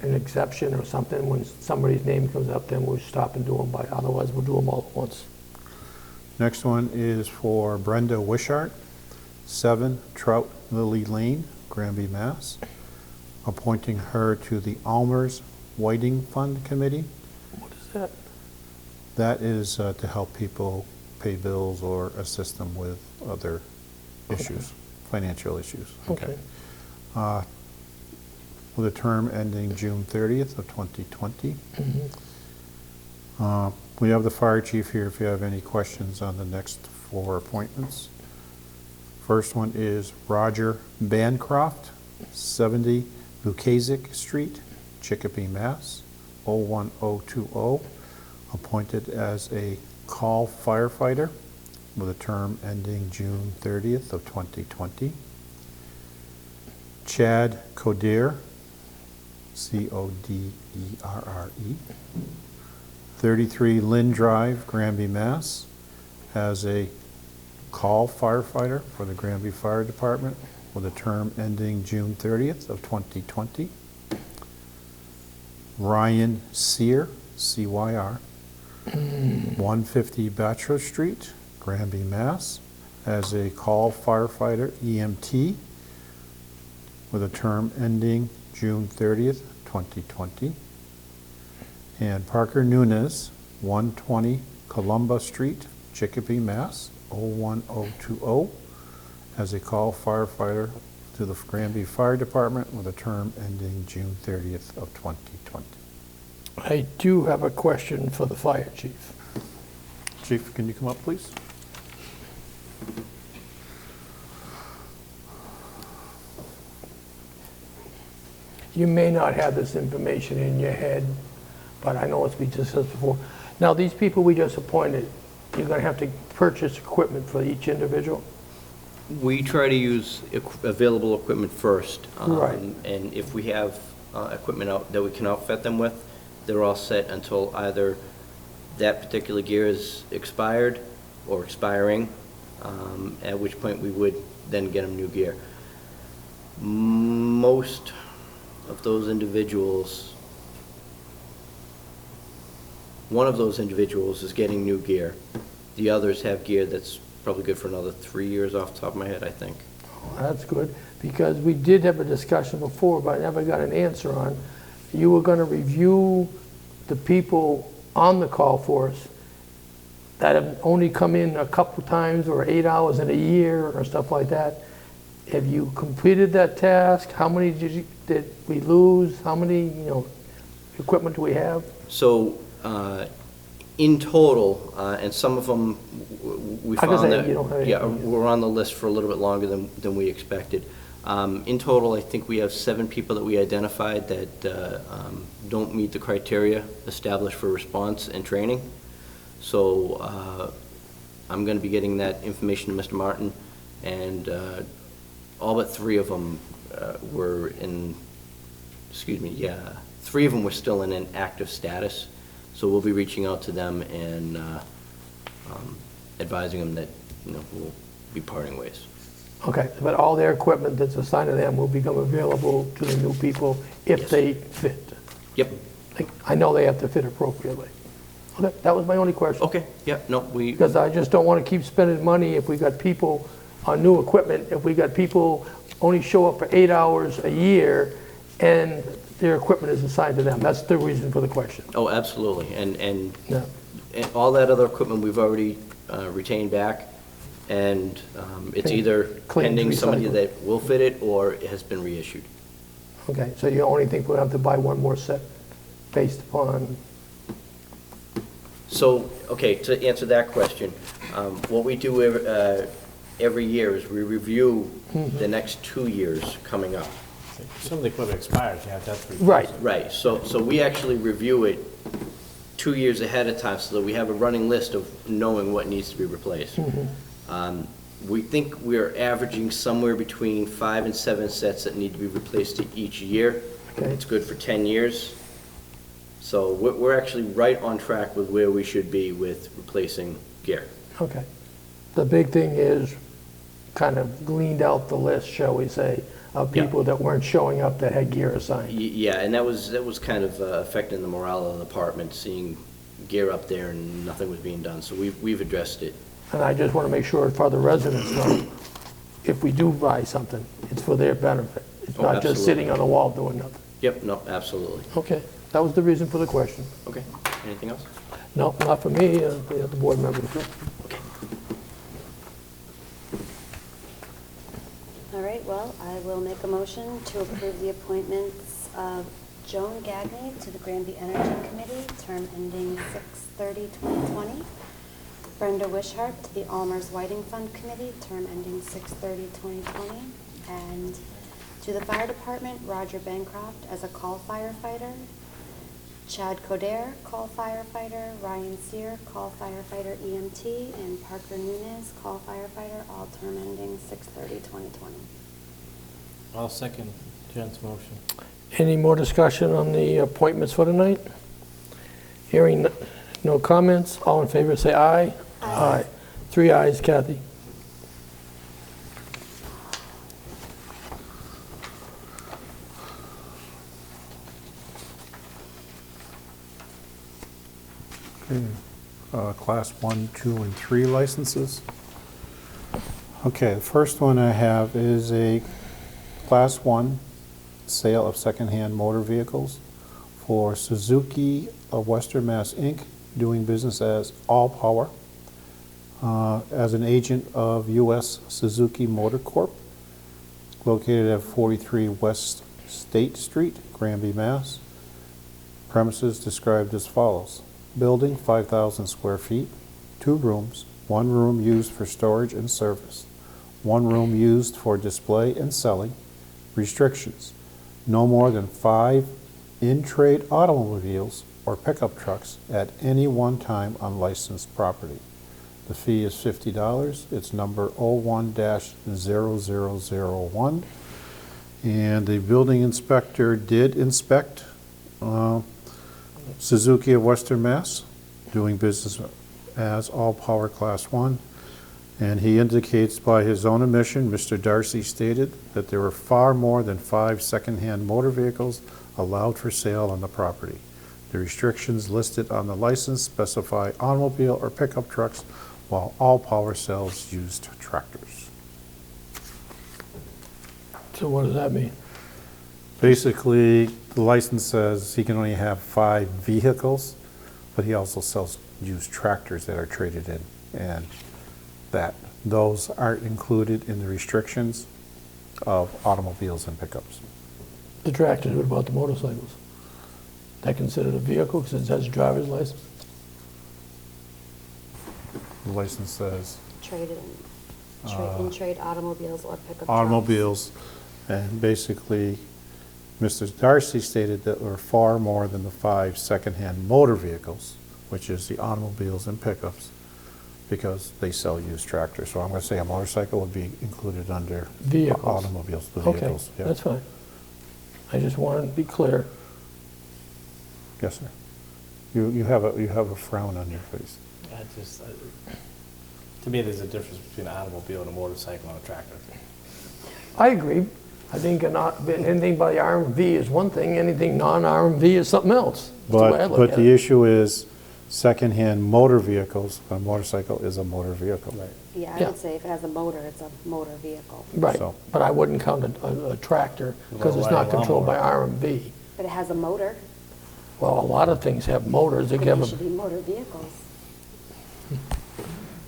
exception or something, when somebody's name comes up, then we'll stop and do them by, otherwise we'll do them all at once. Next one is for Brenda Wishart, 7 Trout Lily Lane, Granby, Mass. Appointing her to the Almers Whiting Fund Committee. What is that? That is to help people pay bills or assist them with other issues, financial issues. Okay. With a term ending June 30th of 2020. We have the fire chief here if you have any questions on the next 4 appointments. First one is Roger Bancroft, 70 Lucasic Street, Chicopee, Mass. 01020, appointed as a call firefighter with a term ending June 30th of 2020. Chad Coderre, Coderre, 33 Lynn Drive, Granby, Mass., as a call firefighter for the Granby Fire Department with a term ending June 30th of 2020. Ryan Sear, Cyr, 150 Bachelor Street, Granby, Mass., as a call firefighter EMT with a term ending June 30th, 2020. And Parker Nunez, 120 Columba Street, Chicopee, Mass., 01020, as a call firefighter to the Granby Fire Department with a term ending June 30th of 2020. I do have a question for the fire chief. Chief, can you come up, please? You may not have this information in your head, but I know it's been discussed before. Now, these people we just appointed, you're going to have to purchase equipment for each individual? We try to use available equipment first. Right. And if we have equipment out that we can outfit them with, they're all set until either that particular gear is expired or expiring, at which point we would then get them new gear. Most of those individuals, one of those individuals is getting new gear. The others have gear that's probably good for another 3 years off the top of my head, I think. Oh, that's good, because we did have a discussion before, but I never got an answer on. You were going to review the people on the call force that have only come in a couple times or 8 hours in a year or stuff like that. Have you completed that task? How many did we lose? How many, equipment do we have? So, in total, and some of them, we I can found say that, you don't have yeah, anything. we're on the list for a little bit longer than we expected. In total, I think we have 7 people that we identified that don't meet the criteria established for response and training. So I'm going to be getting that information to Mr. Martin, and all but 3 of them were in, 3 of them were still in an active status. So we'll be reaching out to them and advising them that, we'll be parting ways. Okay, but all their equipment that's assigned to them will become available to the new people if Yes. they fit. Yep. I know they have to fit appropriately. Okay, that was my only question. Okay, yep, no, we, Because I just don't want to keep spending money if we got people on new equipment, if we got people only show up for 8 hours a year and their equipment is assigned to them. That's the reason for the question. oh, absolutely. And Yeah. all that other equipment we've already retained back, and it's Clean- either clean, pending somebody recycled. that will fit it or it has been reissued. Okay, so you only think we'll have to buy one more set based upon, So, okay, to answer that question, what we do every year is we review the next 2 years coming up. Some of the equipment expires, you have to replace right, it. Right, so we actually review it 2 years ahead of time so that we have a running list of knowing what needs to be replaced. We think we're averaging somewhere between 5 and 7 sets that need to be replaced each year. Okay. It's good for 10 years. So we're actually right on track with where we should be with replacing gear. okay. The big thing is kind of gleaned out the list, shall we say, of Yeah. people that weren't showing up that had gear assigned. Yeah, and that was kind of affecting the morale of the department, seeing gear up there and nothing was being done. So we've addressed it. And I just want to make sure for the residents know, if we do buy something, it's for their benefit. It's Oh, not just absolutely. sitting on the wall doing nothing. Yep, no, absolutely. Okay, that was the reason for the question. Okay, anything else? No, not for me, the other board members. Okay. All right, well, I will make a motion to approve the appointments of Joan Gagney to the Granby Energy Committee, term ending 6/30/2020. Brenda Wishart to the Almers Whiting Fund Committee, term ending 6/30/2020. And to the Fire Department, Roger Bancroft as a call firefighter. Chad Coder, call firefighter, Ryan Sear, call firefighter EMT, and Parker Nunez, call firefighter, all term ending 6/30/2020. I'll second Jen's motion. Any more discussion on the appointments for tonight? Hearing no comments, all in favor say aye. Aye. 3 ayes, Kathy. Class 1, 2, and 3 licenses. Okay, the first one I have is a Class 1 sale of secondhand motor vehicles for Suzuki of Western Mass, Inc., doing business as All Power, as an agent of U.S. Suzuki Motor Corp., located at 43 West State Street, Granby, Mass. Premises described as follows. Building, 5,000 square feet, 2 rooms, 1 room used for storage and service, 1 room used for display and selling. Restrictions: no more than 5 in-trade automobiles or pickup trucks at any one time on licensed property. The fee is $50. It's number 01-0001. And the building inspector did inspect Suzuki of Western Mass, doing business as All Power Class 1. And he indicates by his own admission, Mr. Darcy stated that there were far more than 5 secondhand motor vehicles allowed for sale on the property. The restrictions listed on the license specify automobile or pickup trucks, while All Power sells used tractors. So what does that mean? Basically, the license says he can only have 5 vehicles, but he also sells used tractors that are traded in, and that those aren't included in the restrictions of automobiles and pickups. The tractors, what about the motorcycles? That considered a vehicle because it has a driver's license? The license says In-trade automobiles or pickup trucks. automobiles, and basically, Mr. Darcy stated that there were far more than the 5 secondhand motor vehicles, which is the automobiles and pickups, because they sell used tractors. So I'm going to say a motorcycle would be included under Vehicles. automobiles, the Okay, vehicles. Yeah. that's fine. I just wanted to be clear. Yes, sir. You have a frown on your face. To me, there's a difference between an automobile and a motorcycle and a tractor. I agree. I think anything by RMV is one thing, anything non-RMV is something else. That's the way I look But at the it. issue is secondhand motor vehicles. A motorcycle is a motor vehicle. Right. Yeah, I Yeah. would say if it has a motor, it's a motor vehicle. Right, So- but I wouldn't count a tractor because it's Well, not why a controlled by lawnmower? RMV. But it has a motor. Well, a lot of things have motors that But give they should them, be motor vehicles.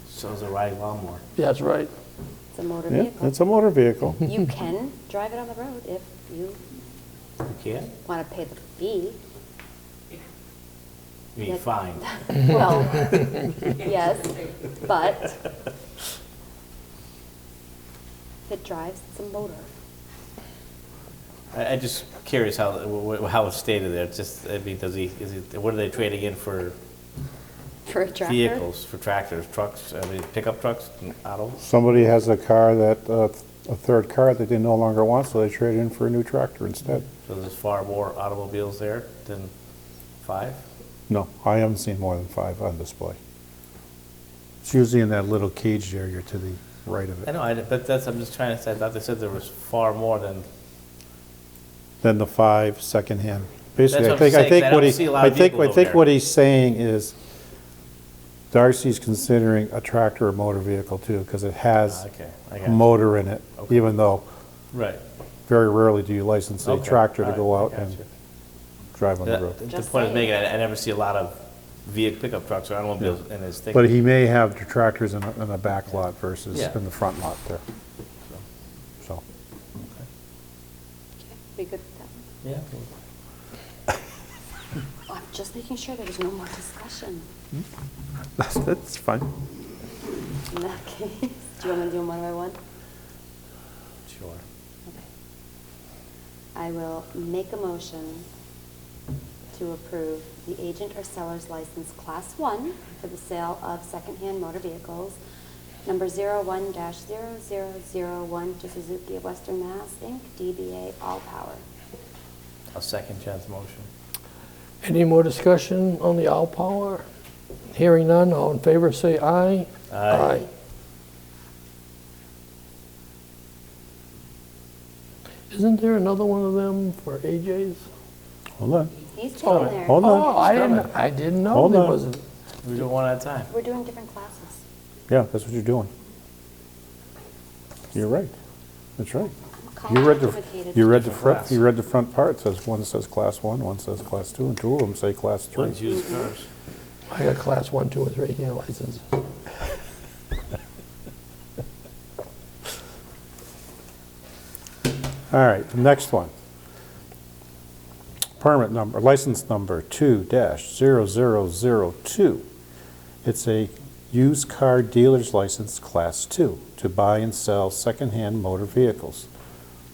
So is a riding lawnmower. that's right. It's a motor Yeah, vehicle. it's a motor vehicle. You can drive it on the road if you You can? want to pay the fee. You mean Yeah. fine. Well, yes, but if it drives, it's a motor. I just curious how it's stated there. It's just, I mean, what are they trading in for For a tractor? vehicles, for tractors, trucks, I mean, pickup trucks, autos? Somebody has a car that, a third car that they no longer want, so they trade in for a new tractor instead. So there's far more automobiles there than 5? No, I haven't seen more than 5 on display. It's usually in that little caged area to the right of I it. know, but I'm just trying to say, I thought they said there was far more than, Then the 5 secondhand. Basically, That's what I'm saying, 'cause I don't see a lot of vehicles over there. what he's saying is Darcy's considering a tractor or motor vehicle too, because it has okay, I a got you. motor in it, Okay. even though Right. very rarely do you license a Okay, tractor to all go right, out I got and you. drive on the The road. the Just point is saying. making, I never see a lot of pickup trucks or automobiles in his thing. But he may have the tractors in a back lot versus Yeah. in the front lot there. So, Be good with that. Yeah. I'm just making sure there was no more discussion. that's fine. In that case, do you want me to do them one by one? Sure. Okay. I will make a motion to approve the agent or seller's license Class 1 for the sale of secondhand motor vehicles, number 01-0001 to Suzuki of Western Mass, Inc., DBA All Power. I'll second Jen's motion. Any more discussion on the All Power? Hearing none, all in favor say aye. Aye. Isn't there another one of them for AJ's? Hold on, He's taking there. hold on. Oh, I didn't know Hold there on. wasn't. We do one at a time. We're doing different classes. Yeah, that's what you're doing. You're right. That's right. I'm You read complicated. you read Different class. you read the front part. It says one says Class 1, one says Class 2, and two of them say Class 3. One's used cars. I got Class 1, 2, and 3 here license. All right, the next one. Permit number, license number 2-0002. It's a used car dealer's license, Class 2, to buy and sell secondhand motor vehicles.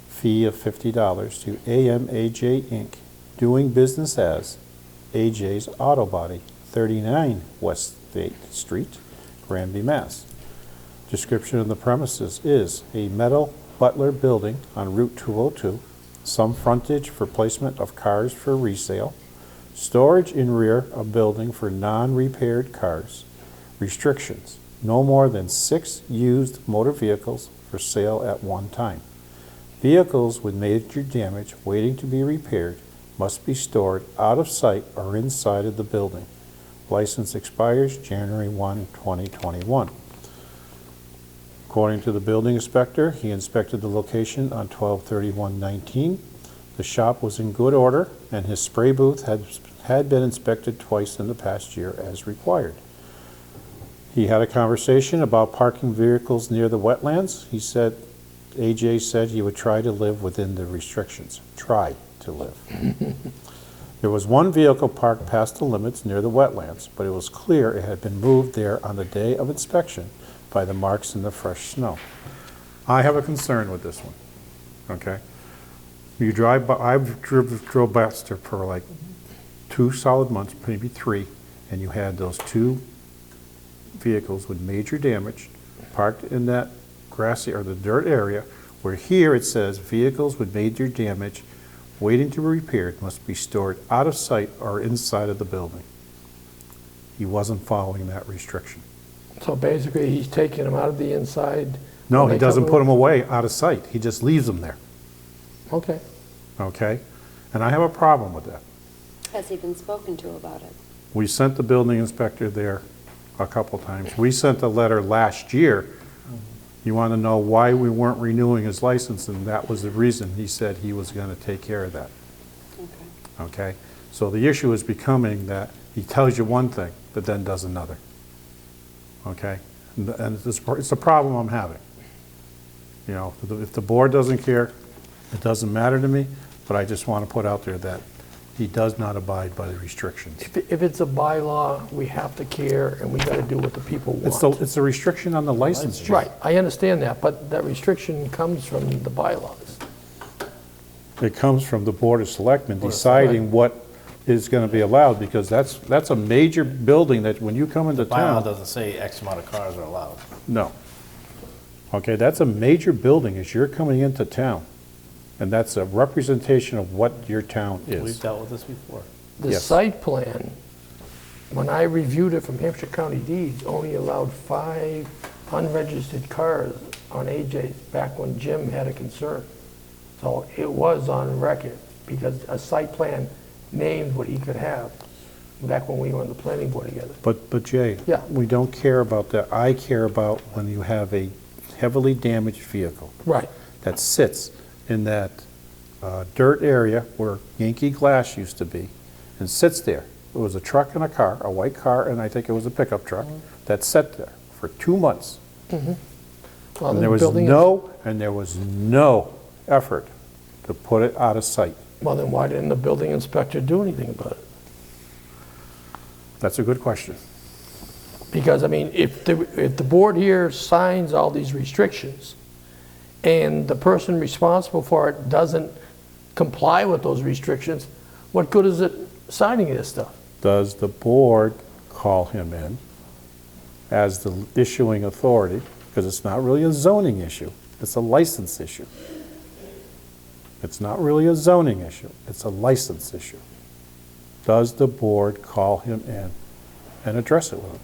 Fee of $50 to AMAJ Inc., doing business as AJ's Auto Body, 39 West State Street, Granby, Mass. Description of the premises is a metal Butler building on Route 202, some frontage for placement of cars for resale, storage in rear of building for non-repaired cars. Restrictions: no more than 6 used motor vehicles for sale at one time. Vehicles with major damage waiting to be repaired must be stored out of sight or inside of the building. License expires January 1, 2021. According to the building inspector, he inspected the location on 12/31/19. The shop was in good order, and his spray booth had been inspected twice in the past year as required. He had a conversation about parking vehicles near the wetlands. AJ said he would try to live within the restrictions. Try to live. There was one vehicle parked past the limits near the wetlands, but it was clear it had been moved there on the day of inspection by the marks in the fresh snow. I have a concern with this one, okay? You drive by, I've drove Baxter for like 2 solid months, maybe 3, and you had those 2 vehicles with major damage parked in that grassy or the dirt area, where here it says vehicles with major damage waiting to be repaired must be stored out of sight or inside of the building. He wasn't following that restriction. So basically, he's taking them out of the inside. No, when he they doesn't come put in? them away out of sight. He just leaves them there, Okay. okay? And I have a problem with that. Has he been spoken to about it? We sent the building inspector there a couple times. We sent a letter last year. You want to know why we weren't renewing his license, and that was the reason. He said he was going to take care of that, Okay. okay? So the issue is becoming that he tells you one thing, but then does another, okay? And it's a problem I'm having. You know, if the board doesn't care, it doesn't matter to me, but I just want to put out there that he does not abide by the restrictions. If it's a bylaw, we have to care, and we got to do what the people want. It's a restriction on the license. Right, I understand that, but that restriction comes from the bylaws. It comes from the Board of Selectmen deciding what is going to be allowed, because that's a major building that when you come into Bylaw town, doesn't say X amount of cars are allowed. no. Okay, that's a major building as you're coming into town, and that's a representation of what your town We've is. dealt with this before. The Yes. site plan, when I reviewed it from Hampshire County Deeds, only allowed 5 unregistered cars on AJ's back when Jim had a concern. So it was on record, because a site plan named what he could have, back when we were on the planning board together. But Jay, Yeah. we don't care about that. I care about when you have a heavily damaged vehicle Right, that sits in that dirt area where Yankee Glass used to be, and sits there. It was a truck and a car, a white car, and I think it was a pickup truck, that sat there for 2 months. well, And then there was building, no effort to put it out of sight. well, then why didn't the building inspector do anything about it? That's a good question. Because, I mean, if the board here signs all these restrictions, and the person responsible for it doesn't comply with those restrictions, what good is it signing this stuff. Does the board call him in as the issuing authority? Because it's not really a zoning issue, it's a license issue. It's not really a zoning issue, it's a license issue. Does the board call him in and address it with him?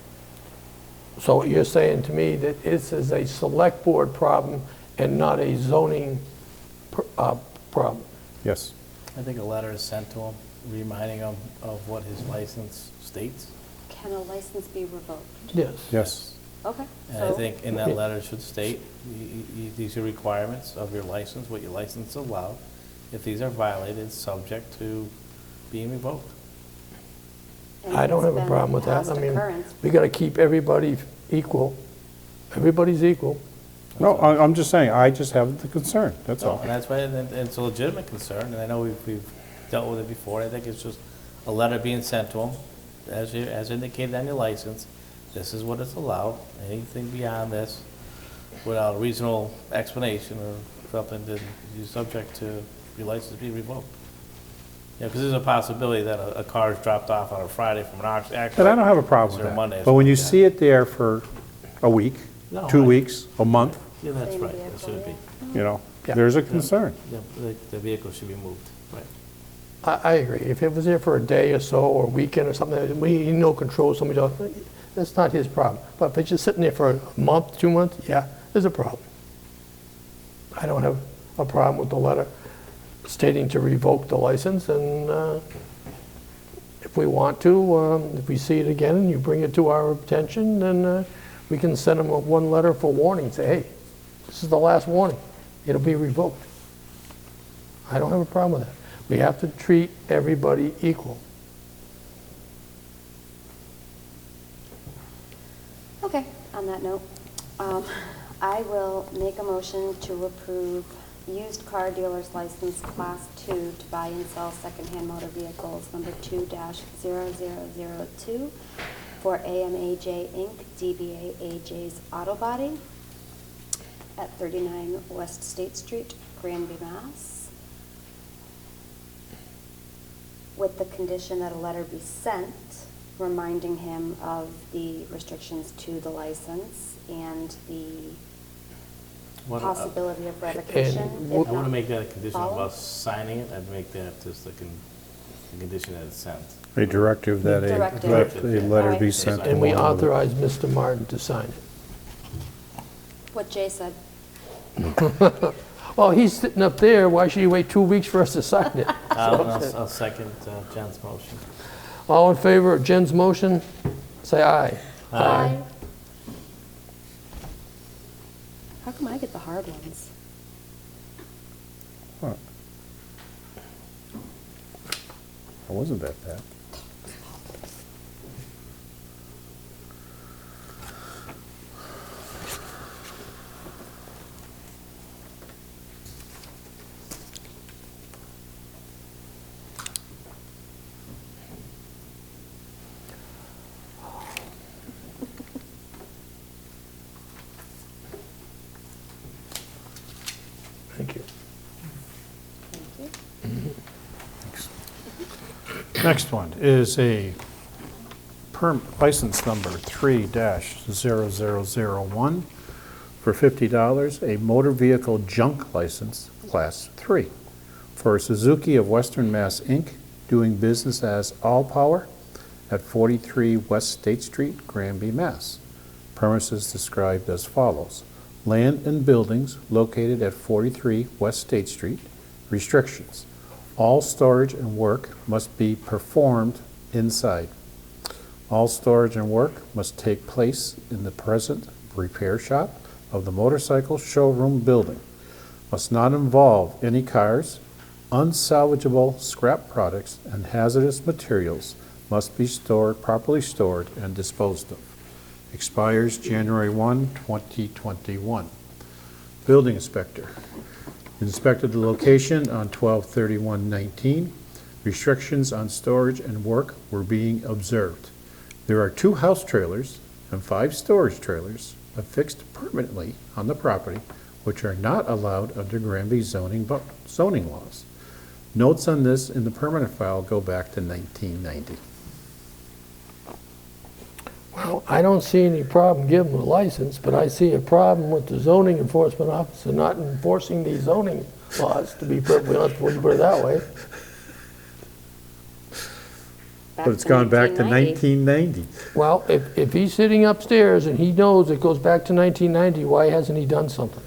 So what you're saying to me that this is a select board problem and not a zoning problem? Yes. I think a letter is sent to him, reminding him of what his license states. Can a license be revoked? Yes. Yes. Okay. And I so- think in that letter should state, these are requirements of your license, what your license allows. If these are violated, it's subject to being revoked. and I don't it's have a been problem with that. past I mean, occurrence. we got to keep everybody equal. Everybody's equal. No, I'm just saying, I just have the concern, that's No, all. and that's why, and it's a legitimate concern, and I know we've dealt with it before. I think it's just a letter being sent to them, as indicated on your license. This is what is allowed. Anything beyond this, without a reasonable explanation or something, then you're subject to your license being revoked. Yeah, because there's a possibility that a car is dropped off on a Friday from an accident. And I don't have a problem with Or Monday or that. But when you something see it there for a week, No, 2 I- weeks, a month, Yeah, that's Same right. It vehicle, should be. you know, Yeah. there's a concern. The vehicle should be moved, right. I agree. If it was there for a day or so, or a weekend or something, we no control somebody else, that's not his problem. But if it's just sitting there for a month, 2 months, yeah, there's a problem. I don't have a problem with the letter stating to revoke the license, and if we want to, if we see it again and you bring it to our attention, then we can send them one letter for warning, say, hey, this is the last warning, it'll be revoked. I don't have a problem with that. We have to treat everybody equal. Okay, on that note, I will make a motion to approve used car dealer's license Class 2 to buy and sell secondhand motor vehicles, number 2-0002, for AMAJ Inc., DBA AJ's Auto Body, at 39 West State Street, Granby, Mass., with the condition that a letter be sent reminding him of the restrictions to the license and the possibility of revocation. And if I wouldn't not make that a condition of followed. us signing it. I'd make that just a condition that it's sent. A directive that Directive. a letter be Alright. sent. And we along with it. authorize Mr. Martin to sign it. What Jay said. Well, he's sitting up there, why should he wait 2 weeks for us to sign it? I'll second Jen's motion. All in favor of Jen's motion, say aye. Aye. How come I get the hard ones? It wasn't that bad. Thank you. Thank you. Next one is a license number 3-0001 for $50, a motor vehicle junk license, Class 3, for Suzuki of Western Mass, Inc., doing business as All Power at 43 West State Street, Granby, Mass. Premises described as follows: land and buildings located at 43 West State Street. Restrictions: all storage and work must be performed inside. All storage and work must take place in the present repair shop of the motorcycle showroom building. Must not involve any cars. Unsalvageable scrap products and hazardous materials must be properly stored and disposed of. Expires January 1, 2021. Building inspector inspected the location on 12/31/19. Restrictions on storage and work were being observed. There are 2 house trailers and 5 storage trailers affixed permanently on the property, which are not allowed under Granby zoning laws. Notes on this in the permanent file go back to 1990. Well, I don't see any problem giving them a license, but I see a problem with the zoning enforcement officer not enforcing these zoning laws, to be perfectly honest, when you put it that way. But it's gone back to 1990. Well, if he's sitting upstairs and he knows it goes back to 1990, why hasn't he done something?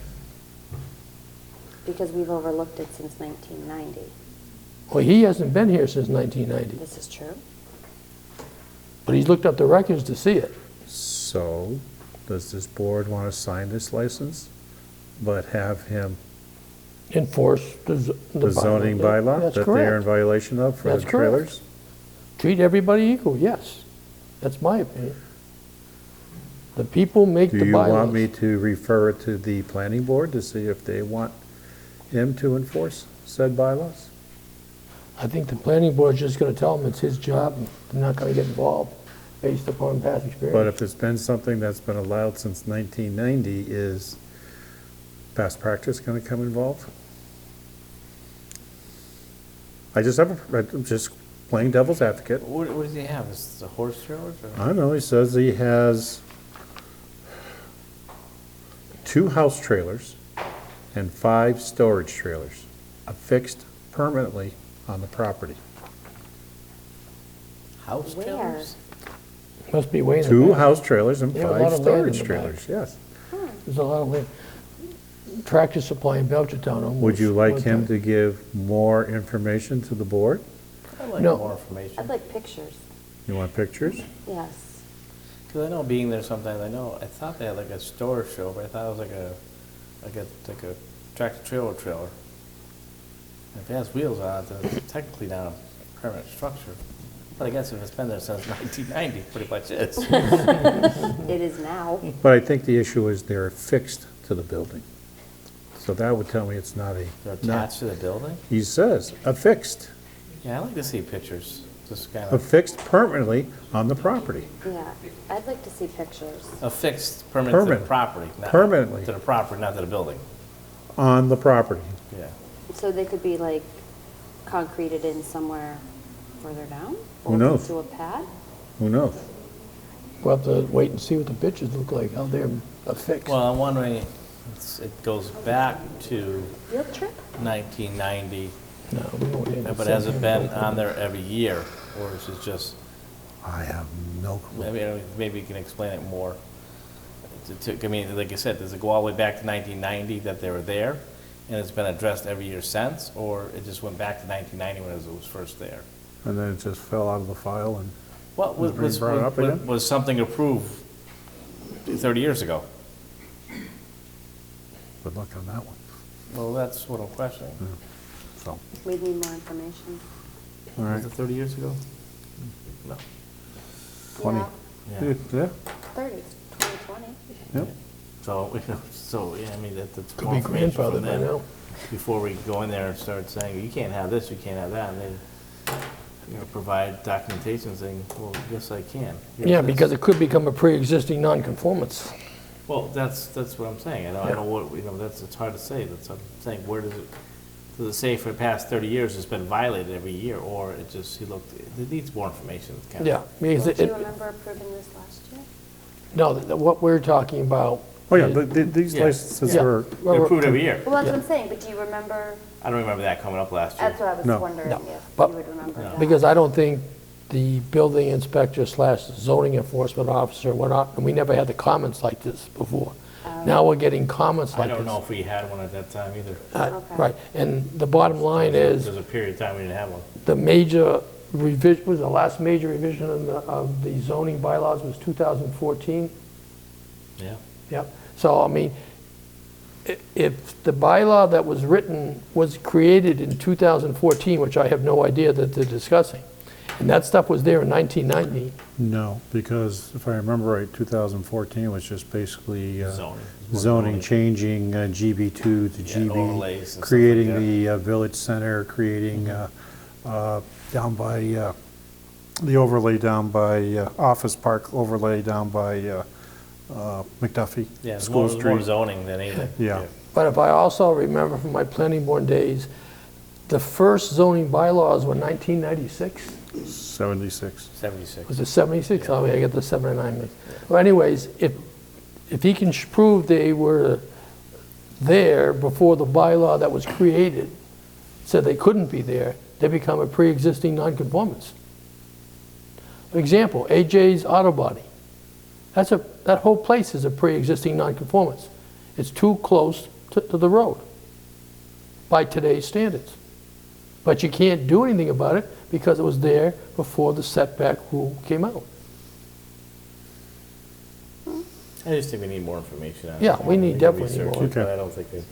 Because we've overlooked it since 1990. Well, he hasn't been here since 1990, This is true. but he's looked up the records to see it. So, does this board want to sign this license, but have him, Enforce the zoning bylaw That's that they're in correct. violation of for That's the correct. trailers? Treat everybody equal, yes. That's my opinion. The people make Do the you want me bylaws. to refer it to the planning board to see if they want him to enforce said bylaws? I think the planning board's just gonna tell him it's his job, and they're not gonna get involved based upon past But experience. if it's been something that's been allowed since 1990, is past practice going to come involved? I'm just playing devil's advocate. What does he have? Is it the horse trailers or? I don't know, he says he has 2 house trailers and 5 storage trailers affixed permanently on the property. House Where? trailers? Must be way in the 2 back. house trailers and They have a 5 lot of land in storage the trailers, back. yes. There's a lot of land. Tractor Supply in Belchertown almost. Would you like went him there. to give more information to the board? I'd like No. more information. I'd like pictures. You want pictures? Yes. Because I know being there sometimes, I thought they had like a storage show, but I thought it was like a tractor trailer. If it has wheels on it, then it's technically not a permanent structure. But I guess if it's been there since 1990, pretty much is. It is now. But I think the issue is they're affixed to the building. So that would tell me it's not They're not, attached to the building? he says, affixed, Yeah, I'd like to see pictures, just kind of affixed permanently on the property. Yeah. I'd like to see pictures. affixed permanent to the Permanent. property. not- Permanently. To the property, not to the building. On the property. Yeah. So they could be like concreted in somewhere further down? Who knows? Bolted to a pad? Who knows? We'll have to wait and see what the pictures look like, how they're affixed. Well, I'm wondering, it goes back to Field trip? 1990, No, we won't have but to has send it been them. on there every year? Or is it just, I have no clue. maybe you can explain it more. I mean, like I said, does it go all the way back to 1990 that they were there? And it's been addressed every year since? Or it just went back to 1990 when it was first there? And then it just fell out of the file and, What Was it brought up again? was something approved 30 years ago? good luck on that one. Well, that's what I'm questioning. So, We need more information. all right. Was it 30 years ago? No. 20. Yeah, Yeah. Yeah, 30, 2020. yep. So, yeah, I mean, that's Could more be information from grandfathered by them now. before we go in there and start saying, you can't have this, you can't have that, and they, provide documentation saying, well, yes, I can. Here's Yeah, this. because it could become a pre-existing non-conformance. Well, that's what I'm saying, I Yeah. know what, it's hard to say, that's what I'm saying, where does it say for the past 30 years it's been violated every year, or it just, it needs more information, kind of. Yeah, because Do you it, remember approving this last year? no, what we're talking about. Oh, yeah, these Yeah. licenses Yeah. were, They're approved every year. Well, that's what I'm saying, but do you remember, I don't remember that coming up last year. that's what I was No. wondering No. if But- you would remember that. Because I don't think the building inspector slash zoning enforcement officer went out, and we never had the comments like this before. Now we're getting comments I like this. don't know if we had one at that time either. Okay. Right, and the bottom line is, There's a period of time we didn't have one. the major revision, was the last major revision of the zoning bylaws was 2014? Yeah. Yep. So, I mean, if the bylaw that was written was created in 2014, which I have no idea that they're discussing, and that stuff was there in 1990, no, because if I remember right, 2014 was just basically Zoning. zoning, changing GB2 to Yeah, overlays and GB, stuff creating like the village center, creating down by, the overlay down by Office Park, overlay down by McDuffie, Yeah, it's School more Street. zoning than anything. Yeah. but if I also remember from my planning board days, The first zoning bylaws were 1996? 76. 76. Was it 76? Oh, yeah, I got the 79 mixed. Well, anyways, if he can prove they were there before the bylaw that was created said they couldn't be there, they become a pre-existing nonconformance. Example, AJ's Auto Body. That whole place is a pre-existing nonconformance. It's too close to the road by today's standards. But you can't do anything about it because it was there before the setback rule came out. I just think we need more information on it. Yeah, we need can definitely research more. it, but Okay. I don't think it.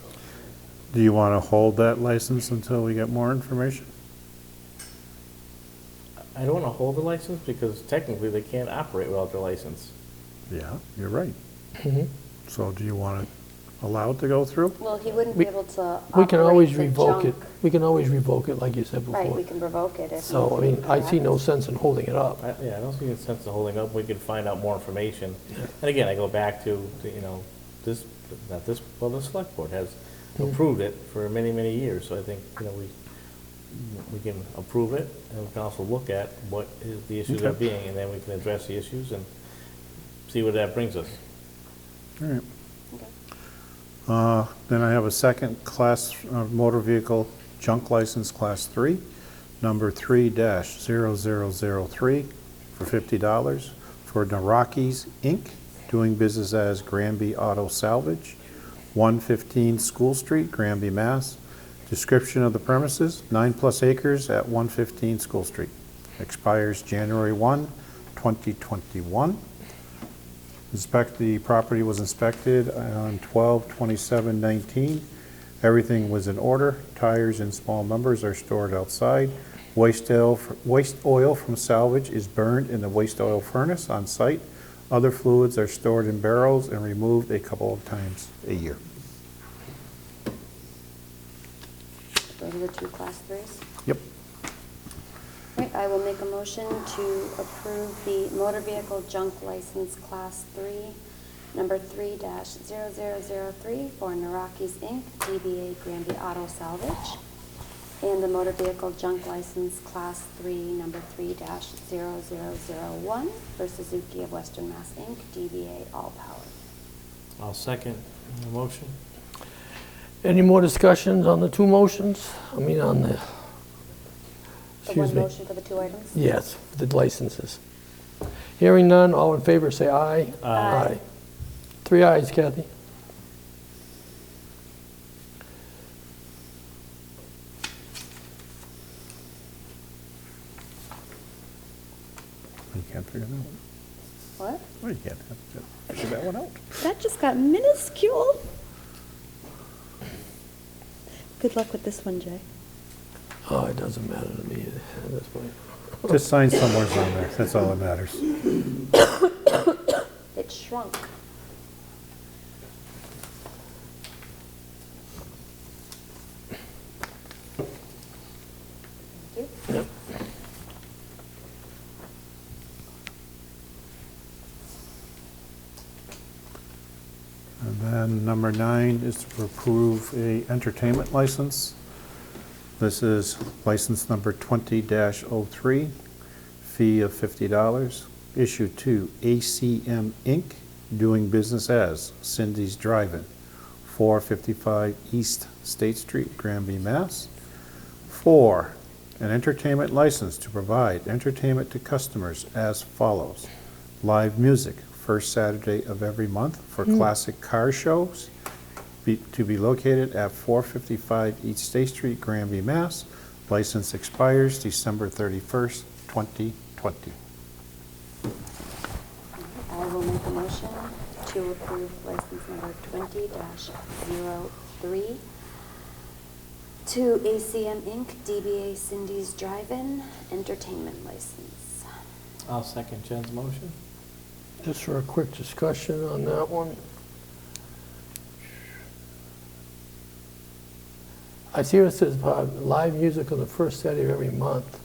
Do you want to hold that license until we get more information? I don't want to hold the license because technically they can't operate without their license. Yeah, you're right. Mhm. So do you want to allow it to go through? Well, he wouldn't We- be able to We can always operate the revoke it. junk. We can always revoke it, like you said Right, we before. can revoke it if. So, I mean, I see no sense in holding it up. Yeah, I don't see a sense of holding up. We could find out more information. And again, I go back to, this, not this, well, the select board has approved it for many, many years. So I think, we can approve it and we can also look at what the issues are being, and then we can address the issues and see where that brings us. All right. Okay. Then I have a second class motor vehicle junk license, Class 3, number 3-0003 for $50 for Narakis, Inc., doing business as Granby Auto Salvage, 115 School Street, Granby, Mass. Description of the premises, 9+ acres at 115 School Street. Expires January 1, 2021. The property was inspected on 12/27/19. Everything was in order. Tires in small numbers are stored outside. Waste oil from salvage is burned in the waste oil furnace on site. Other fluids are stored in barrels and removed a couple of times a year. Those are the two Class 3s. Yep. Right, I will make a motion to approve the motor vehicle junk license Class 3, number 3-0003 for Narakis, Inc., DBA Granby Auto Salvage, and the motor vehicle junk license Class 3, number 3-0001 for Suzuki of Western Mass, Inc., DBA All Power. I'll second the motion. Any more discussions on the two motions? I mean, on the, The excuse one me. motion for the two items? Yes, the licenses. Hearing none, all in favor, say aye. Aye. 3 ayes, Kathy. You can't figure that one out. What? Well, you can't figure that one out. That just got minuscule. Good luck with this one, Jay. Oh, it doesn't matter to me at this point. Just sign somewhere's on there. That's all that matters. It shrunk. Thank you. Yep. And then number 9 is to approve a entertainment license. This is license number 20-03, fee of $50, issued to ACM Inc., doing business as Cindy's Drive-In, 455 East State Street, Granby, Mass. 4, an entertainment license to provide entertainment to customers as follows. Live music, first Saturday of every month for classic car shows, to be located at 455 East State Street, Granby, Mass. License expires December 31st, 2020. I will make a motion to approve license number 20-03 to ACM Inc., DBA Cindy's Drive-In Entertainment License. I'll second Jen's motion. Just for a quick discussion on that one. I see what it says about live music on the first Saturday of every month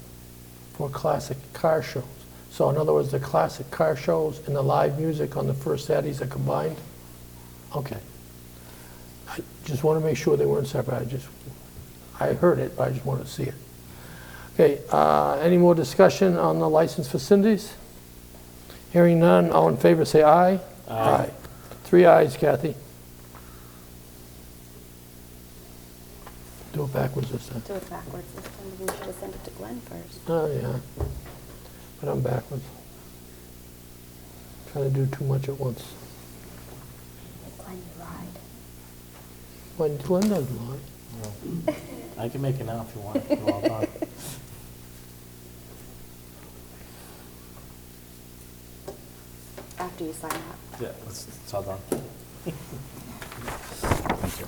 for classic car shows. So in other words, the classic car shows and the live music on the first Saturdays are combined? Okay. I just want to make sure they weren't separate. I heard it, but I just wanted to see it. Okay, any more discussion on the licensed facilities? Hearing none, all in favor say aye. Aye. 3 ayes, Kathy. Do it backwards this time. Do it backwards this time. We should have sent it to Glenn first. Oh, yeah. But I'm backwards. Trying to do too much at once. Glenn, you lied. When Glenn doesn't lie. I can make it now if you want. You're all done. After you sign up. Yeah, it's all done. Thank you.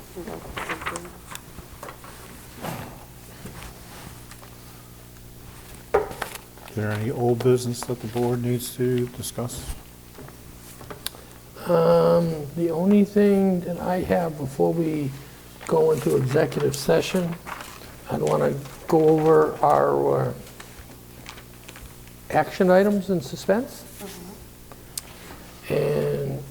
Is there any old business that the board needs to discuss? The only thing that I have before we go into executive session, I'd want to go over our action items in suspense and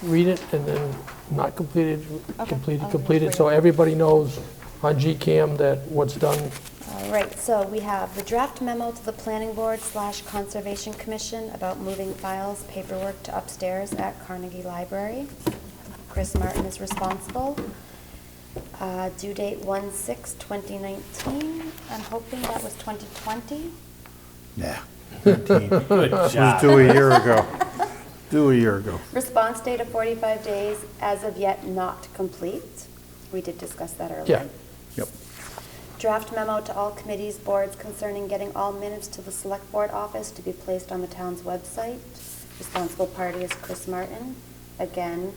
read it, and then not completed, completed, so everybody knows on GCAM that what's done. All right, so we have the draft memo to the Planning Board / Conservation Commission about moving files, paperwork to upstairs at Carnegie Library. Chris Martin is responsible. Due date 1/6/2019. I'm hoping that was 2020. Nah. 19. Good job. Due a year ago. Due a year ago. Response date of 45 days, as of yet not complete. We did discuss that earlier. Yeah. Yep. Draft memo to all committees, boards concerning getting all minutes to the Select Board office to be placed on the town's website. Responsible party is Chris Martin. Again,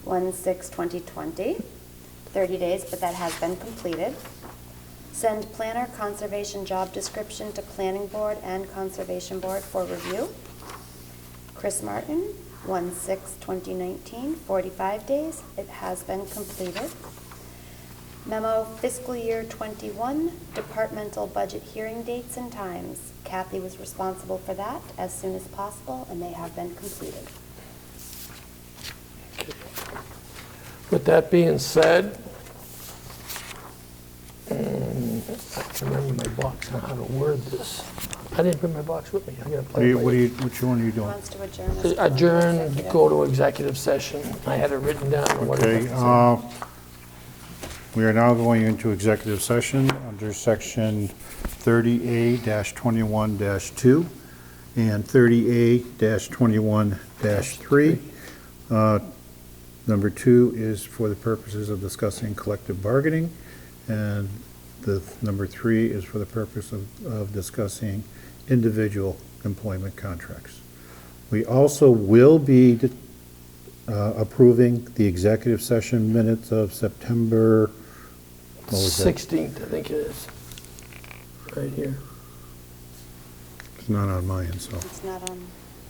1/6/2020. 30 days, but that has been completed. Send planner conservation job description to Planning Board and Conservation Board for review. Chris Martin, 1/6/2019, 45 days. It has been completed. Memo fiscal year 21, departmental budget hearing dates and times. Kathy was responsible for that as soon as possible, and they have been completed. With that being said, I can remember my box on how to word this. I didn't bring my box with me. I gotta play it later. Which one are you Who doing? wants to adjourn? us? Adjourn, go to executive session. I had it written down. What Okay, did it say? we are now going into executive session under section 30A-21-2 and 30A-21-3. Number 2 is for the purposes of discussing collective bargaining, and the number 3 is for the purpose of discussing individual employment contracts. We also will be approving the executive session minutes of September, what was that? 16th, I think it is. Right here, It's not on mine, so. It's not on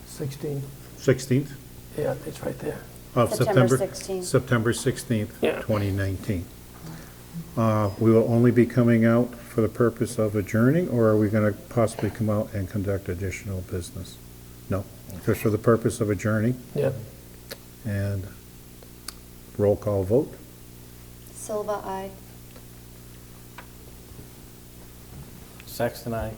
16. 16th Yeah, it's right there. of September September? 16th. September 16th, Yeah. 2019. We will only be coming out for the purpose of adjourning, or are we going to possibly come out and conduct additional business? No, just for the purpose of adjourning, Yeah. and roll call vote. Silva, aye. Sexton, aye.